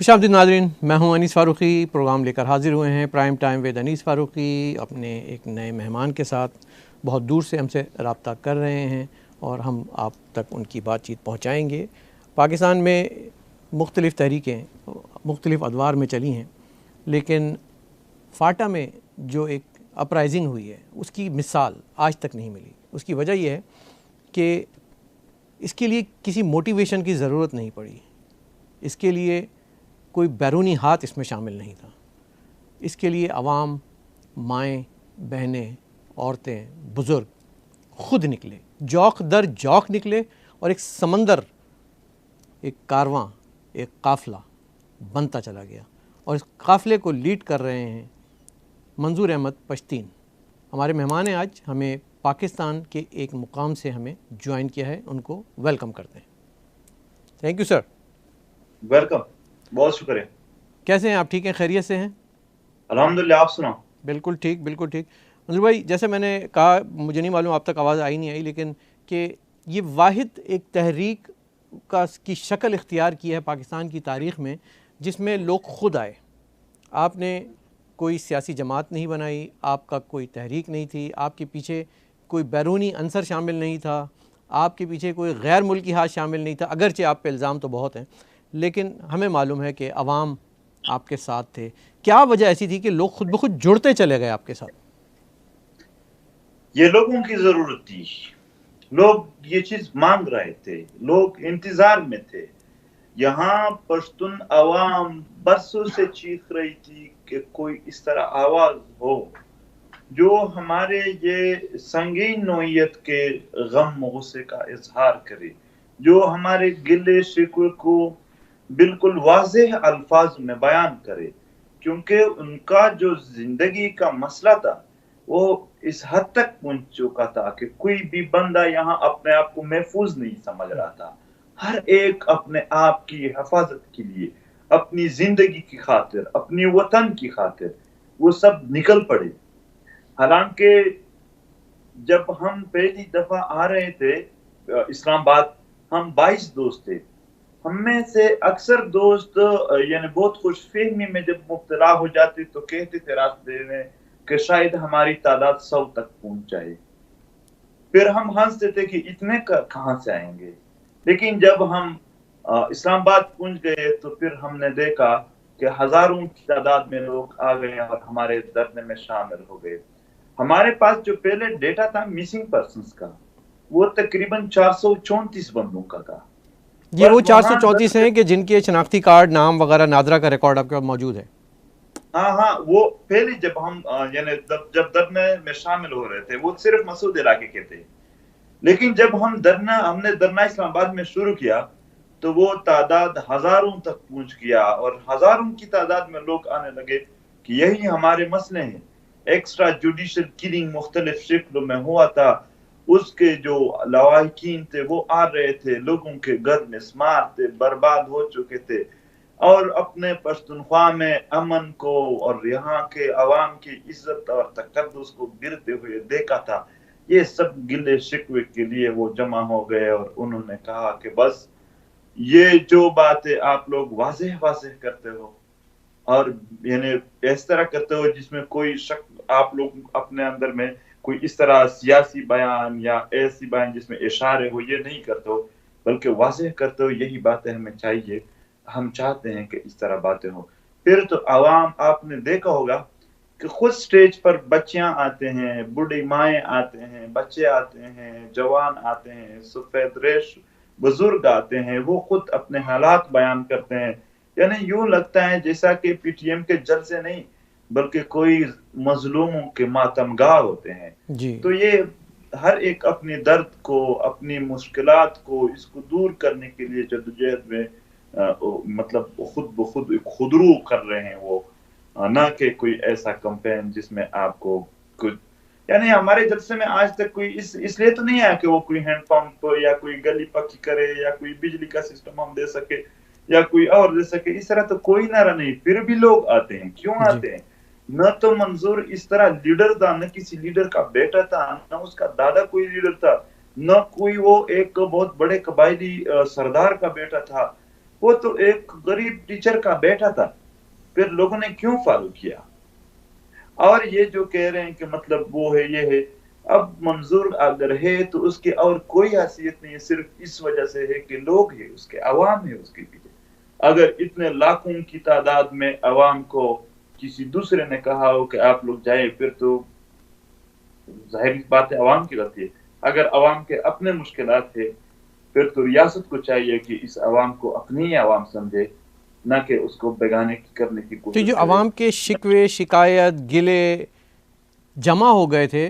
خوش آمدید ناظرین، میں ہوں انیس فاروقی۔ پروگرام لے کر حاضر ہوئے ہیں پرائم ٹائم ود انیس فاروقی، اپنے ایک نئے مہمان کے ساتھ۔ بہت دور سے ہم سے رابطہ کر رہے ہیں اور ہم آپ تک ان کی بات چیت پہنچائیں گے۔ پاکستان میں مختلف تحریکیں مختلف ادوار میں چلی ہیں، لیکن فاٹا میں جو ایک اپرائزنگ ہوئی ہے اس کی مثال آج تک نہیں ملی۔ اس کی وجہ یہ ہے کہ اس کے لیے کسی موٹیویشن کی ضرورت نہیں پڑی، اس کے لیے کوئی بیرونی ہاتھ اس میں شامل نہیں تھا۔ اس کے لیے عوام، مائیں، بہنیں، عورتیں، بزرگ خود نکلے، جوق در جوق نکلے، اور ایک سمندر، ایک کارواں، ایک قافلہ بنتا چلا گیا، اور اس قافلے کو لیڈ کر رہے ہیں منظور احمد پشتین۔ ہمارے مہمان ہیں آج، ہمیں پاکستان کے ایک مقام سے ہمیں جوائن کیا ہے، ان کو ویلکم کرتے ہیں۔ Thank you sir. ویلکم، بہت شکریہ۔ کیسے ہیں آپ؟ ٹھیک ہیں؟ خیریت سے ہیں؟ الحمدللہ، آپ سناؤ؟ بالکل ٹھیک، بالکل ٹھیک۔ منظور بھائی، جیسے میں نے کہا، مجھے نہیں معلوم آپ تک آواز آئی نہیں آئی، لیکن کہ یہ واحد ایک تحریک کی شکل اختیار کی ہے پاکستان کی تاریخ میں جس میں لوگ خود آئے۔ آپ نے کوئی سیاسی جماعت نہیں بنائی، آپ کا کوئی تحریک نہیں تھی، آپ کے پیچھے کوئی بیرونی عنصر شامل نہیں تھا، آپ کے پیچھے کوئی غیر ملکی ہاتھ شامل نہیں تھا، اگرچہ آپ پہ الزام تو بہت ہیں، لیکن ہمیں معلوم ہے کہ عوام آپ کے ساتھ تھے۔ کیا وجہ ایسی تھی کہ لوگ خود بخود جڑتے چلے گئے آپ کے ساتھ؟ یہ لوگوں کی ضرورت تھی، لوگ یہ چیز مانگ رہے تھے، لوگ انتظار میں تھے۔ یہاں پشتون عوام برسوں سے چیخ رہی تھی کہ کوئی اس طرح آواز ہو جو ہمارے یہ سنگین نوعیت کے غم غصے کا اظہار کرے، جو ہمارے گلے شکوے کو بالکل واضح الفاظ میں بیان کرے، کیونکہ ان کا جو زندگی کا مسئلہ تھا وہ اس حد تک پہنچ چکا تھا کہ کوئی بھی بندہ یہاں اپنے آپ کو محفوظ نہیں سمجھ رہا تھا۔ ہر ایک اپنے آپ کی حفاظت کے لیے، اپنی زندگی کی خاطر، اپنی وطن کی خاطر وہ سب نکل پڑے۔ حالانکہ جب ہم پہلی دفعہ آ رہے تھے اسلام آباد، ہم 22 دوست تھے۔ ہم میں سے اکثر دوست یعنی بہت خوش فہمی میں جب مبتلا ہو جاتے تو کہتے تھے راستے میں کہ شاید ہماری تعداد 100 تک پہنچ جائے۔ پھر ہم ہنستے تھے کہ اتنے کہاں سے آئیں گے، لیکن جب ہم اسلام آباد پہنچ گئے تو پھر ہم نے دیکھا کہ ہزاروں کی تعداد میں لوگ آ گئے اور ہمارے دھرنے میں شامل ہو گئے۔ ہمارے پاس جو پہلے ڈیٹا تھا مسنگ پرسنز کا، وہ تقریباً 434 بندوں کا تھا۔ یہ وہ 434 ہیں کہ جن کے شناختی کارڈ، نام وغیرہ نادرا کا ریکارڈ آپ کے پاس موجود ہے؟ ہاں، وہ پہلے جب ہم یعنی جب دھرنے میں شامل ہو رہے تھے وہ صرف مسعود علاقے کے تھے، لیکن جب ہم نے دھرنا اسلام آباد میں شروع کیا تو وہ تعداد ہزاروں تک پہنچ گیا، اور ہزاروں کی تعداد میں لوگ آنے لگے کہ یہی ہمارے مسئلے ہیں۔ ایکسٹرا جوڈیشل کلنگ مختلف شکلوں میں ہوا تھا، اس کے جو لواحقین تھے وہ آ رہے تھے، لوگوں کے گھر مسمار تھے، برباد ہو چکے تھے، اور اپنے پشتونخوا میں امن کو اور یہاں کے عوام کی عزت اور تقدس کو گرتے ہوئے دیکھا تھا۔ یہ سب گلے شکوے کے لیے وہ جمع ہو گئے، اور انہوں نے کہا کہ بس یہ جو باتیں آپ لوگ واضح کرتے ہو اور یعنی اس طرح کرتے ہو جس میں کوئی شک، آپ لوگ اپنے اندر میں کوئی اس طرح سیاسی بیان یا ایسی بیان جس میں اشارے ہو، یہ نہیں کرتے ہو بلکہ واضح کرتے ہو، یہی باتیں ہمیں چاہیے، ہم چاہتے ہیں کہ اس طرح باتیں ہو۔ پھر تو عوام، آپ نے دیکھا ہوگا کہ خود سٹیج پر بچیاں آتے ہیں، بوڑھی مائیں آتے ہیں، بچے آتے ہیں، جوان آتے ہیں، سفید ریش بزرگ آتے ہیں، وہ خود اپنے حالات بیان کرتے ہیں۔ یعنی یوں لگتا ہے جیسا کہ پی ٹی ایم کے جلسے نہیں بلکہ کوئی مظلوموں کے ماتم گاہ ہوتے ہیں۔ جی۔ تو یہ ہر ایک اپنی درد کو، اپنی مشکلات کو، اس کو دور کرنے کے لیے جدوجہد میں مطلب خود بخود خودرو کر رہے ہیں وہ، نہ کہ کوئی ایسا کمپین جس میں آپ کو کچھ، یعنی ہمارے جلسے میں آج تک کوئی اس لیے تو نہیں آیا کہ وہ کوئی ہینڈ پمپ یا کوئی گلی پکی کرے یا کوئی بجلی کا سسٹم ہم دے سکے یا کوئی اور دے سکے، اس طرح تو کوئی نعرہ نہیں۔ پھر بھی لوگ آتے ہیں، کیوں آتے ہیں؟ نہ تو منظور اس طرح لیڈر تھا، نہ کسی لیڈر کا بیٹا تھا، نہ اس کا دادا کوئی لیڈر تھا، نہ کوئی وہ ایک بہت بڑے قبائلی سردار کا بیٹا تھا۔ وہ تو ایک غریب ٹیچر کا بیٹا تھا، پھر لوگوں نے کیوں فالو کیا؟ اور یہ جو کہہ رہے ہیں کہ مطلب وہ ہے یہ ہے، اب منظور اگر ہے تو اس کی اور کوئی حیثیت نہیں ہے، صرف اس وجہ سے ہے کہ لوگ ہیں اس کے، عوام ہے اس کے پیچھے۔ اگر اتنے لاکھوں کی تعداد میں عوام کو کسی دوسرے نے کہا ہو کہ آپ لوگ جائیں، پھر تو ظاہر بات ہے عوام کی غلطی ہے۔ اگر عوام کے اپنے مشکلات تھے پھر تو ریاست کو چاہیے کہ اس عوام کو اپنی ہی عوام سمجھے، نہ کہ اس کو بیگانے کرنے کی تو کوشش جو کرے۔ عوام کے شکوے، شکایت، گلے جمع ہو گئے تھے،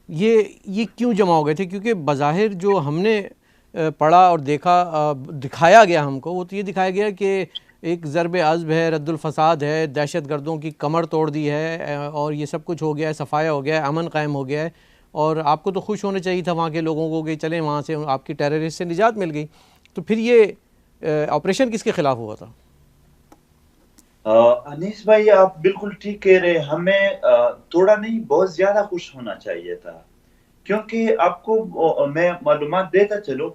یہ کیوں جمع ہو گئے تھے؟ کیونکہ بظاہر جو ہم نے پڑھا اور دیکھا، دکھایا گیا ہم کو، وہ تو یہ دکھایا گیا کہ ایک ضرب عضب ہے، رد الفساد ہے، دہشت گردوں کی کمر توڑ دی ہے، اور یہ سب کچھ ہو گیا ہے، صفایا ہو گیا ہے، امن قائم ہو گیا ہے، اور آپ کو تو خوش ہونا چاہیے تھا وہاں کے لوگوں کو کہ چلیں وہاں سے آپ کی ٹیررسٹ سے نجات مل گئی۔ تو پھر یہ آپریشن کس کے خلاف ہوا تھا؟ انیس بھائی آپ بالکل ٹھیک کہہ رہے، ہمیں تھوڑا نہیں بہت زیادہ خوش ہونا چاہیے تھا، کیونکہ آپ کو میں معلومات دیتا چلو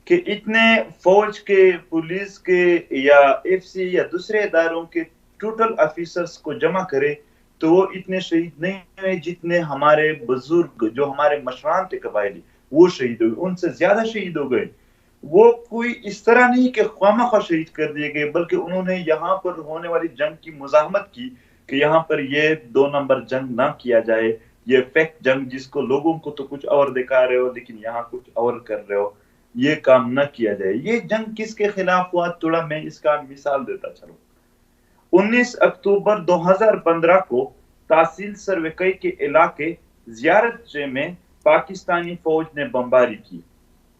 کہ اتنے فوج کے، پولیس کے یا ایف سی یا دوسرے اداروں کے ٹوٹل آفیسرز کو جمع کرے تو وہ اتنے شہید نہیں ہوئے جتنے ہمارے بزرگ جو ہمارے مشران تھے قبائلی وہ شہید ہوئے، ان سے زیادہ شہید ہو گئے۔ وہ کوئی اس طرح نہیں کہ خواہ مخواہ شہید کر دیے گئے، بلکہ انہوں نے یہاں پر ہونے والی جنگ کی مزاحمت کی کہ یہاں پر یہ 2 نمبر جنگ نہ کیا جائے، یہ فیک جنگ جس کو لوگوں کو تو کچھ اور دکھا رہے ہو لیکن یہاں کچھ اور کر رہے ہو، یہ کام نہ کیا جائے۔ یہ جنگ کس کے خلاف ہوا؟ تھوڑا میں اس کا مثال دیتا چلوں۔ 19 اکتوبر 2015 کو تحصیل سروکئی کے علاقے زیارت جے میں پاکستانی فوج نے بمباری کی۔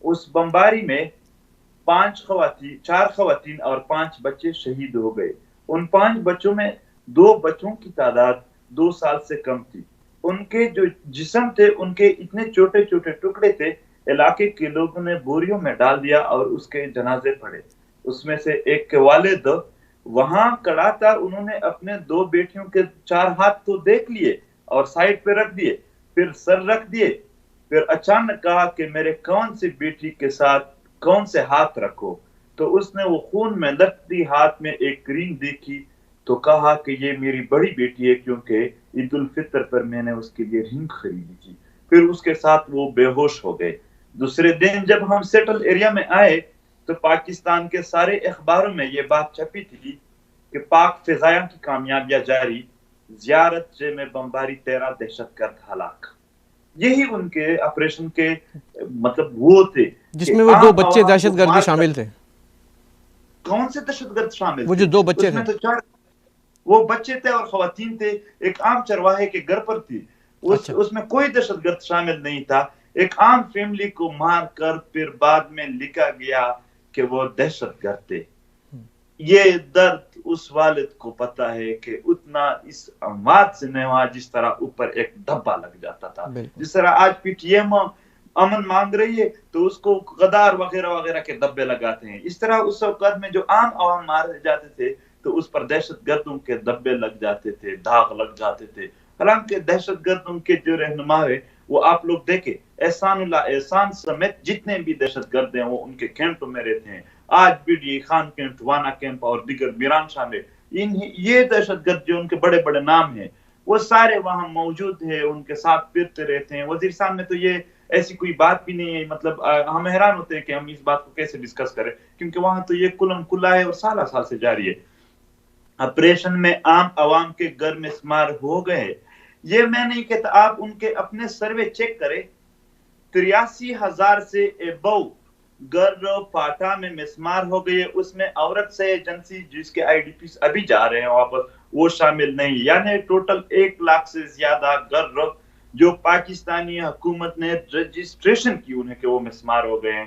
اس بمباری میں 4 خواتین اور 5 بچے شہید ہو گئے۔ ان 5 بچوں میں 2 بچوں کی تعداد 2 سال سے کم تھی۔ ان کے جو جسم تھے ان کے اتنے چھوٹے چھوٹے ٹکڑے تھے، علاقے کے لوگوں نے بوریوں میں ڈال دیا اور اس کے جنازے پڑے۔ اس میں سے ایک کے والد وہاں کڑا تھا، انہوں نے اپنے 2 بیٹیوں کے 4 ہاتھ تو دیکھ لیے اور سائڈ پہ رکھ دیے، پھر سر رکھ دیے، پھر اچانک کہا کہ میرے کون سی بیٹی کے ساتھ کون سے ہاتھ رکھو، تو اس نے وہ خون میں لٹکتی ہاتھ میں ایک کریم دیکھی تو کہا کہ یہ میری بڑی بیٹی ہے، کیونکہ عید الفطر پر میں نے اس کے لیے رنگ خریدی تھی۔ پھر اس کے ساتھ وہ بے ہوش ہو گئے۔ دوسرے دن جب ہم سیٹل ایریا میں آئے تو پاکستان کے سارے اخباروں میں یہ بات چھپی تھی کہ پاک فضائیہ کی کامیابیاں جاری، زیارت جے میں بمباری 13 دہشت گرد ہلاک۔ یہی ان کے آپریشن کے مطلب وہ تھے، جس میں وہ 2 بچے دہشت گرد بھی شامل تھے۔ کون سے دہشت گرد شامل وہ جو 2 بچے تھے، تو 4 وہ بچے تھے اور خواتین تھے، ایک عام چرواہے کے گھر پر تھی، اس میں کوئی دہشت گرد شامل نہیں تھا۔ ایک عام فیملی کو مار کر پھر بعد میں لکھا گیا کہ وہ دہشت گرد تھے۔ یہ درد اس والد کو پتا ہے کہ اتنا اس اموات سے نہیں ہوا جس طرح اوپر ایک دھبا لگ جاتا تھا۔ جس طرح آج پی ٹی ایم امن مانگ رہی ہے تو اس کو غدار وغیرہ وغیرہ کے دبے لگاتے ہیں، اس طرح اس وقت میں جو عام عوام مارے جاتے تھے تو اس پر دہشت گردوں کے دبے لگ جاتے تھے، داغ لگ جاتے تھے۔ حالانکہ دہشت گردوں کے جو رہنما ہے وہ آپ لوگ دیکھیں، احسان اللہ احسان سمیت جتنے بھی دہشت گرد ہیں وہ ان کے کیمپ میں رہتے ہیں۔ آج بی ڈی خان کیمپ، وانا کیمپ اور دیگر میران شامل، یہ دہشت گرد جو ان کے بڑے بڑے نام ہیں وہ سارے وہاں موجود ہیں، ان کے ساتھ پھرتے رہتے ہیں۔ وزیرستان میں تو یہ ایسی کوئی بات بھی نہیں ہے، مطلب ہم حیران ہوتے ہیں کہ ہم اس بات کو کیسے ڈسکس کریں، کیونکہ وہاں تو یہ کلم کلا ہے اور سالہ سال سے جاری ہے۔ آپریشن میں عام عوام کے گھر مسمار ہو گئے، یہ میں نہیں کہتا، آپ ان کے اپنے سروے چیک کریں، 83,000 سے ابو گھر پاٹا میں مسمار ہو گئے، اس میں عورت سے ایجنسی جس کے آئی ڈی پیز ابھی جا رہے ہیں واپس وہ شامل نہیں، یعنی ٹوٹل 1 لاکھ سے زیادہ گھر جو پاکستانی حکومت نے رجسٹریشن کی انہیں کہ وہ مسمار ہو گئے ہیں،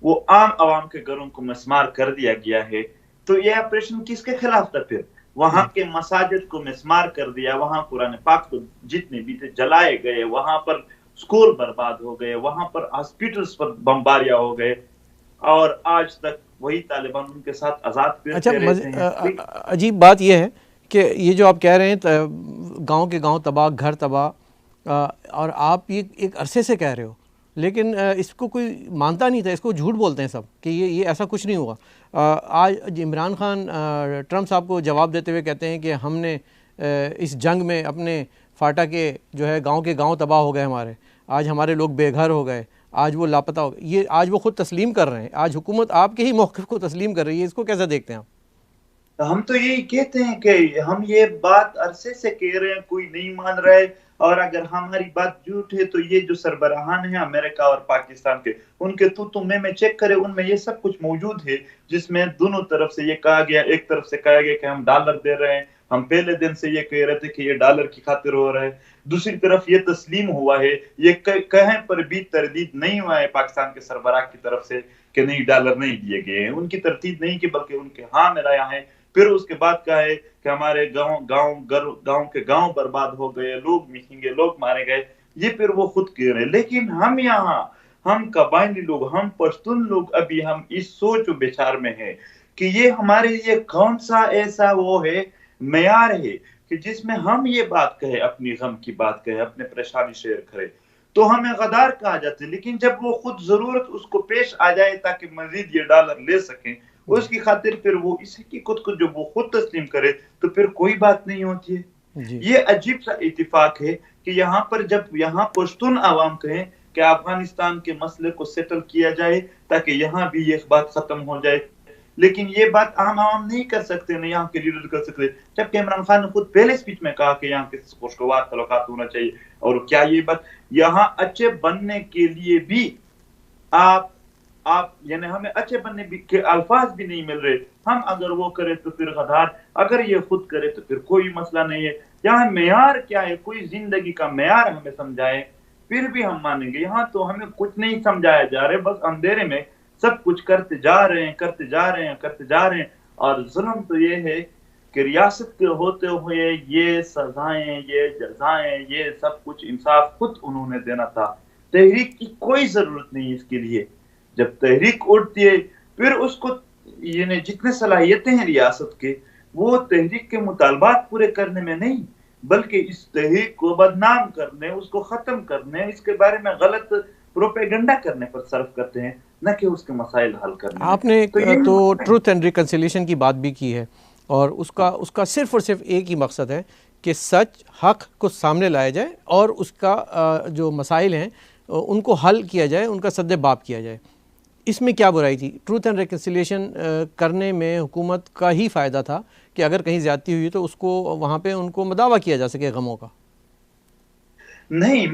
وہ عام عوام کے گھروں کو مسمار کر دیا گیا ہے۔ تو یہ آپریشن کس کے خلاف تھا؟ پھر وہاں کے مساجد کو مسمار کر دیا، وہاں قرآن پاک کو جتنے بھی تھے جلائے گئے، وہاں پر اسکول برباد ہو گئے، وہاں پر ہاسپٹلز پر بمباریاں ہو گئے، اور آج تک وہی طالبان ان کے ساتھ آزاد پھرتے رہتے ہیں۔ عجیب بات یہ ہے کہ یہ جو آپ کہہ رہے ہیں گاؤں کے گاؤں تباہ، گھر تباہ، اور آپ یہ ایک عرصے سے کہہ رہے ہو لیکن اس کو کوئی مانتا نہیں تھا، اس کو جھوٹ بولتے ہیں سب کہ یہ ایسا کچھ نہیں ہوا. آج عمران خان ٹرمپ صاحب کو جواب دیتے ہوئے کہتے ہیں کہ ہم نے اس جنگ میں اپنے فاٹا کے جو ہے گاؤں کے گاؤں تباہ ہو گئے ہمارے، آج ہمارے لوگ بے گھر ہو گئے، آج وہ لاپتہ ہو گئے. یہ آج وہ خود تسلیم کر رہے ہیں، آج حکومت آپ کے ہی موقف کو تسلیم کر رہی ہے. اس کو کیسے دیکھتے ہیں آپ؟ ہم تو یہی کہتے ہیں کہ ہم یہ بات عرصے سے کہہ رہے ہیں، کوئی نہیں مان رہا ہے، اور اگر ہماری بات جھوٹ ہے تو یہ جو سربراہان ہیں امریکہ اور پاکستان کے، ان کے تو میں چیک کرے، ان میں یہ سب کچھ موجود ہے، جس میں دونوں طرف سے یہ کہا گیا، ایک طرف سے کہا گیا کہ ہم ڈالر دے رہے ہیں، ہم پہلے دن سے یہ کہہ رہے تھے کہ یہ ڈالر کی خاطر ہو رہا ہے، دوسری طرف یہ تسلیم ہوا ہے، یہ کہیں پر بھی تردید نہیں ہوا ہے پاکستان کے سربراہ کی طرف سے کہ نہیں ڈالر نہیں دیے گئے ہیں، ان کی تردید نہیں کی بلکہ ان کے ہاں ملایا ہے. پھر اس کے بعد کہا ہے کہ ہمارے گاؤں کے گاؤں برباد ہو گئے، لوگ مچیں گے، لوگ مارے گئے، یہ پھر وہ خود کہہ رہے ہیں. لیکن ہم یہاں، ہم قبائلی لوگ، ہم پشتون لوگ ابھی ہم اس سوچ و بچار میں ہیں کہ یہ ہمارے لیے کون سا ایسا وہ ہے معیار ہے کہ جس میں ہم یہ بات کہیں، اپنی غم کی بات کہیں، اپنے پریشانی شیئر کریں تو ہمیں غدار کہا جاتا ہے. لیکن جب وہ خود ضرورت اس کو پیش آ جائے تاکہ مزید یہ ڈالر لے سکیں، اس کی خاطر پھر وہ اس حقیقت کو جب وہ خود تسلیم کرے تو پھر کوئی بات نہیں ہوتی ہے. یہ عجیب سا اتفاق ہے کہ یہاں پر جب یہاں پشتون عوام کہیں کہ افغانستان کے مسئلے کو سیٹل کیا جائے تاکہ یہاں بھی یہ بات ختم ہو جائے، لیکن یہ بات عام عوام نہیں کر سکتے، نہ یہاں کے لیڈر کر سکتے، جبکہ عمران خان نے خود پہلے اسپیچ میں کہا کہ یہاں کے خوشگوار تعلقات ہونا چاہیے. اور کیا یہ بات یہاں اچھے بننے کے لیے بھی آپ یعنی ہمیں اچھے بننے کے الفاظ بھی نہیں مل رہے. ہم اگر وہ کرے تو پھر غدار، اگر یہ خود کرے تو پھر کوئی مسئلہ نہیں ہے. یہاں معیار کیا ہے؟ کوئی زندگی کا معیار ہمیں سمجھائے پھر بھی ہم مانیں گے. یہاں تو ہمیں کچھ نہیں سمجھایا جا رہے، بس اندھیرے میں سب کچھ کرتے جا رہے ہیں. اور ظلم تو یہ ہے کہ ریاست کے ہوتے ہوئے یہ سزائیں، یہ جزائیں، یہ سب کچھ انصاف خود انہوں نے دینا تھا. تحریک کی کوئی ضرورت نہیں اس کے لیے. جب تحریک اٹھتی ہے پھر اس کو یعنی جتنے صلاحیتیں ہیں ریاست کے، وہ تحریک کے مطالبات پورے کرنے میں نہیں بلکہ اس تحریک کو بدنام کرنے، اس کو ختم کرنے، اس کے بارے میں غلط پروپیگنڈا کرنے پر صرف کرتے ہیں، نہ کہ اس کے مسائل حل کرنے. آپ نے تو ٹروتھ اینڈ ریکنسیلیشن کی بات بھی کی ہے، اور اس کا صرف اور صرف ایک ہی مقصد ہے کہ سچ، حق کو سامنے لایا جائے اور اس کا جو مسائل ہیں ان کو حل کیا جائے، ان کا سد باب کیا جائے. اس میں کیا برائی تھی؟ ٹروتھ اینڈ ریکنسیلیشن کرنے میں حکومت کا ہی فائدہ تھا کہ اگر کہیں زیادتی ہوئی تو اس کو وہاں پہ ان کو مداوع کیا جا سکے غموں کا. نہیں،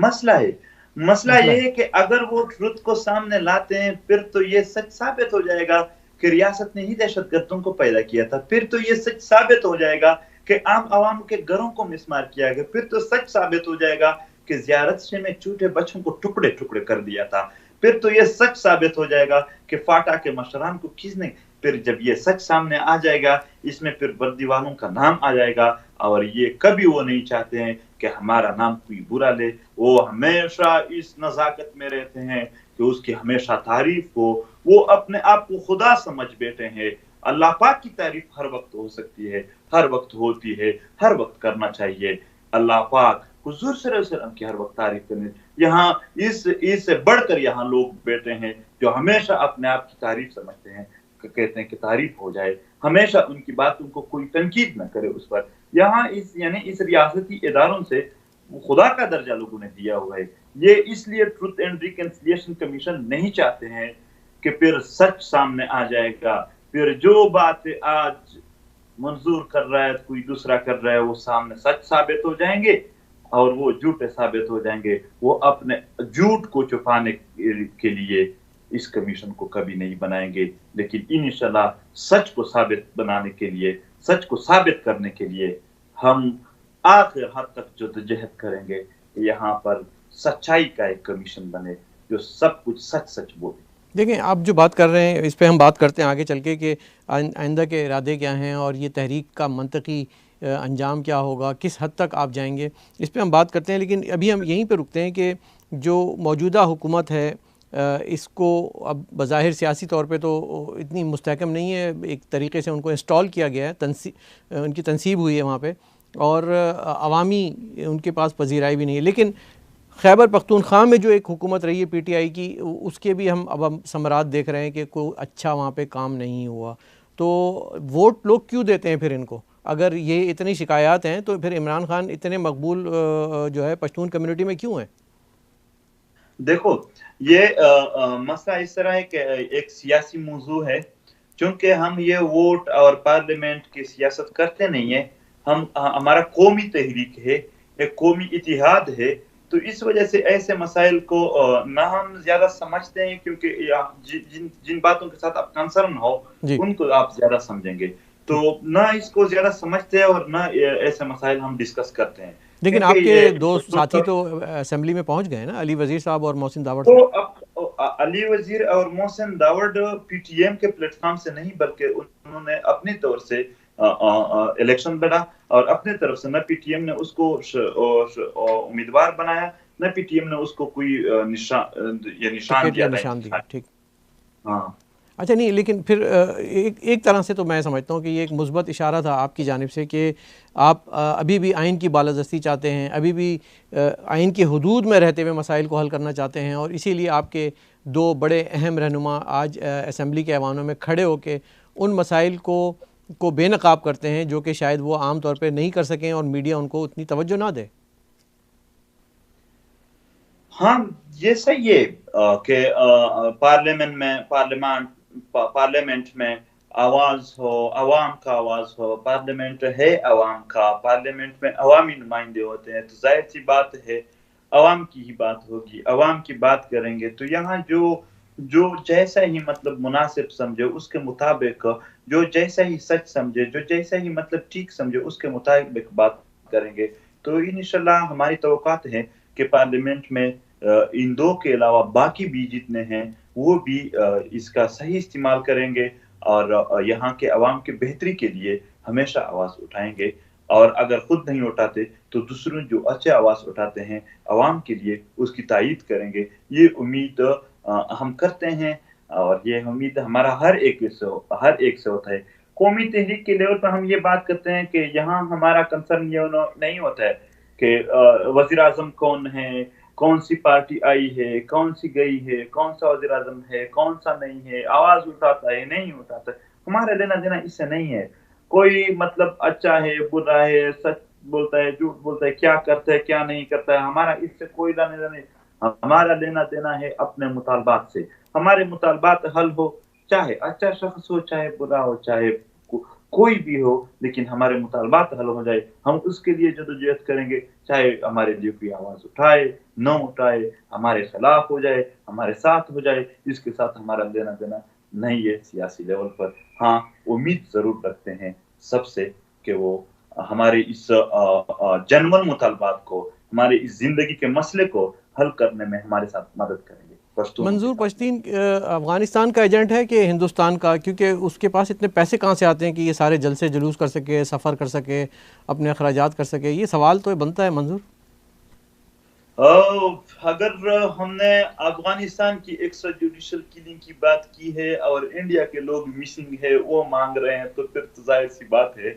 مسئلہ یہ ہے کہ اگر وہ ٹروتھ کو سامنے لاتے ہیں پھر تو یہ سچ ثابت ہو جائے گا کہ ریاست نے ہی دہشت گردوں کو پیدا کیا تھا. پھر تو یہ سچ ثابت ہو جائے گا کہ عام عوام کے گھروں کو مسمار کیا گیا. پھر تو سچ ثابت ہو جائے گا کہ زیارت سے میں چھوٹے بچوں کو ٹکڑے ٹکڑے کر دیا تھا. پھر تو یہ سچ ثابت ہو جائے گا کہ فاٹا کے مشران کو کس نے. پھر جب یہ سچ سامنے آ جائے گا اس میں پھر وردی والوں کا نام آ جائے گا، اور یہ کبھی وہ نہیں چاہتے ہیں کہ ہمارا نام کوئی برا لے. وہ ہمیشہ اس نزاکت میں رہتے ہیں کہ اس کی ہمیشہ تعریف ہو. وہ اپنے آپ کو خدا سمجھ بیٹھے ہیں. اللہ پاک کی تعریف ہر وقت ہو سکتی ہے، ہر وقت ہوتی ہے، ہر وقت کرنا چاہیے. اللہ پاک حضور صلی اللہ علیہ وسلم کی ہر وقت تعریف کرنے. یہاں اس سے بڑھ کر یہاں لوگ بیٹھے ہیں جو ہمیشہ اپنے آپ کی تعریف سمجھتے ہیں، کہتے ہیں کہ تعریف ہو جائے، ہمیشہ ان کی باتوں کو کوئی تنقید نہ کرے اس پر. یہاں اس ریاستی اداروں سے خدا کا درجہ لوگوں نے دیا ہوا ہے. یہ اس لیے ٹروتھ اینڈ ریکنسیلیشن کمیشن نہیں چاہتے ہیں کہ پھر سچ سامنے آ جائے گا، پھر جو بات آج منظور کر رہا ہے کوئی دوسرا کر رہا ہے وہ سامنے سچ ثابت ہو جائیں گے اور وہ جھوٹے ثابت ہو جائیں گے. وہ اپنے جھوٹ کو چھپانے کے لیے اس کمیشن کو کبھی نہیں بنائیں گے، لیکن انشاءاللہ سچ کو ثابت بنانے کے لیے، سچ کو ثابت کرنے کے لیے ہم آخر حد تک جدوجہد کریں گے کہ یہاں پر سچائی کا ایک کمیشن بنے جو سب کچھ سچ بولے. دیکھیں، آپ جو بات کر رہے ہیں اس پہ ہم بات کرتے ہیں آگے چل کے کہ آئندہ کے ارادے کیا ہیں اور یہ تحریک کا منطقی انجام کیا ہوگا، کس حد تک آپ جائیں گے، اس پہ ہم بات کرتے ہیں. لیکن ابھی ہم یہیں پہ رکتے ہیں کہ جو موجودہ حکومت ہے اس کو اب بظاہر سیاسی طور پہ تو اتنی مستحکم نہیں ہے، ایک طریقے سے ان کو انسٹال کیا گیا ہے، ان کی تنصیب ہوئی ہے وہاں پہ، اور عوامی ان کے پاس پذیرائی بھی نہیں ہے. لیکن خیبر پختونخوا میں جو ایک حکومت رہی ہے پی ٹی آئی کی، اس کے بھی ہم ثمرات دیکھ رہے ہیں کہ کوئی اچھا وہاں پہ کام نہیں ہوا. تو ووٹ لوگ کیوں دیتے ہیں پھر ان کو؟ اگر یہ اتنی شکایات ہیں تو پھر عمران خان اتنے مقبول جو ہے پشتون کمیونٹی میں کیوں ہیں؟ دیکھو یہ مسئلہ اس طرح ہے کہ ایک سیاسی موضوع ہے. چونکہ ہم یہ ووٹ اور پارلیمنٹ کی سیاست کرتے نہیں ہیں، ہمارا قومی تحریک ہے، ایک قومی اتحاد ہے. تو اس وجہ سے ایسے مسائل کو نہ ہم زیادہ سمجھتے ہیں، کیونکہ جن باتوں کے ساتھ آپ کنسرن ہو ان کو آپ زیادہ سمجھیں گے. تو نہ اس کو زیادہ سمجھتے ہیں اور نہ ایسے مسائل ہم ڈسکس کرتے ہیں. لیکن آپ کے دو ساتھی تو اسمبلی میں پہنچ گئے نا، علی وزیر صاحب اور محسن داوڑ صاحب. علی وزیر اور Mohsin Dawar P T M کے پلیٹ فارم سے نہیں، بلکہ انہوں نے اپنی طور سے الیکشن لڑا، اور اپنے طرف سے نہ پی ٹی ایم نے اس کو امیدوار بنایا، نہ پی ٹی ایم نے اس کو کوئی نشان دیا. ٹھیک. ہاں اچھا نہیں، لیکن پھر ایک طرح سے تو میں سمجھتا ہوں کہ یہ ایک مثبت اشارہ تھا آپ کی جانب سے کہ آپ ابھی بھی آئین کی بالادستی چاہتے ہیں، ابھی بھی آئین کی حدود میں رہتے ہوئے مسائل کو حل کرنا چاہتے ہیں، اور اسی لیے آپ کے دو بڑے اہم رہنما آج اسمبلی کے ایوانوں میں کھڑے ہو کے ان مسائل کو بے نقاب کرتے ہیں جو کہ شاید وہ عام طور پہ نہیں کر سکیں اور میڈیا ان کو اتنی توجہ نہ دے. ہاں یہ صحیح ہے کہ پارلیمنٹ میں آواز ہو، عوام کا آواز ہو. پارلیمنٹ ہے عوام کا، پارلیمنٹ میں عوامی نمائندے ہوتے ہیں، تو ظاہر سی بات ہے عوام کی ہی بات ہوگی، عوام کی بات کریں گے. تو یہاں جو جیسا ہی مطلب مناسب سمجھے اس کے مطابق، جو جیسا ہی سچ سمجھے، جو جیسا ہی مطلب ٹھیک سمجھے اس کے مطابق بات کریں گے. تو انشاءاللہ ہماری توقعات ہیں کہ پارلیمنٹ میں ان دو کے علاوہ باقی بھی جتنے ہیں وہ بھی اس کا صحیح استعمال کریں گے، اور یہاں کے عوام کی بہتری کے لیے ہمیشہ آواز اٹھائیں گے. اور اگر خود نہیں اٹھاتے تو دوسروں جو اچھے آواز اٹھاتے ہیں عوام کے لیے اس کی تائید کریں گے. یہ امید ہم کرتے ہیں، اور یہ امید ہمارا ہر ایک سے ہوتا ہے. قومی تحریک کے لیول پر ہم یہ بات کرتے ہیں کہ یہاں ہمارا کنسرن یہ نہیں ہوتا ہے کہ وزیر اعظم کون ہے، کون سی پارٹی آئی ہے، کون سی گئی ہے، کون سا وزیر اعظم ہے، کون سا نہیں ہے، آواز اٹھاتا ہے نہیں اٹھاتا ہے. ہمارا لینا دینا اس سے نہیں ہے. کوئی مطلب اچھا ہے برا ہے، سچ بولتا ہے جھوٹ بولتا ہے، کیا کرتا ہے کیا نہیں کرتا ہے، ہمارا اس سے کوئی لینا دینا نہیں. ہمارا لینا دینا ہے اپنے مطالبات سے. ہمارے مطالبات حل ہو، چاہے اچھا شخص ہو، چاہے برا ہو، چاہے کوئی بھی ہو، لیکن ہمارے مطالبات حل ہو جائے، ہم اس کے لیے جدوجہد کریں گے. چاہے ہمارے لیے کوئی آواز اٹھائے نہ اٹھائے، ہمارے خلاف ہو جائے ہمارے ساتھ ہو جائے، اس کے ساتھ ہمارا لینا دینا نہیں ہے سیاسی لیول پر. ہاں امید ضرور رکھتے ہیں سب سے کہ وہ ہمارے اس جنون مطالبات کو، ہمارے اس زندگی کے مسئلے کو حل کرنے میں ہمارے ساتھ مدد کریں گے. منظور پشتین افغانستان کا ایجنٹ ہے کہ ہندوستان کا؟ کیونکہ اس کے پاس اتنے پیسے کہاں سے آتے ہیں کہ یہ سارے جلسے جلوس کر سکے، سفر کر سکے، اپنے اخراجات کر سکے؟ یہ سوال تو بنتا ہے منظور. اگر ہم نے افغانستان کی ایکسٹرا جوڈیشل کلنگ کی بات کی ہے اور انڈیا کے لوگ مسنگ ہے وہ مانگ رہے ہیں، تو پھر تو ظاہر سی بات ہے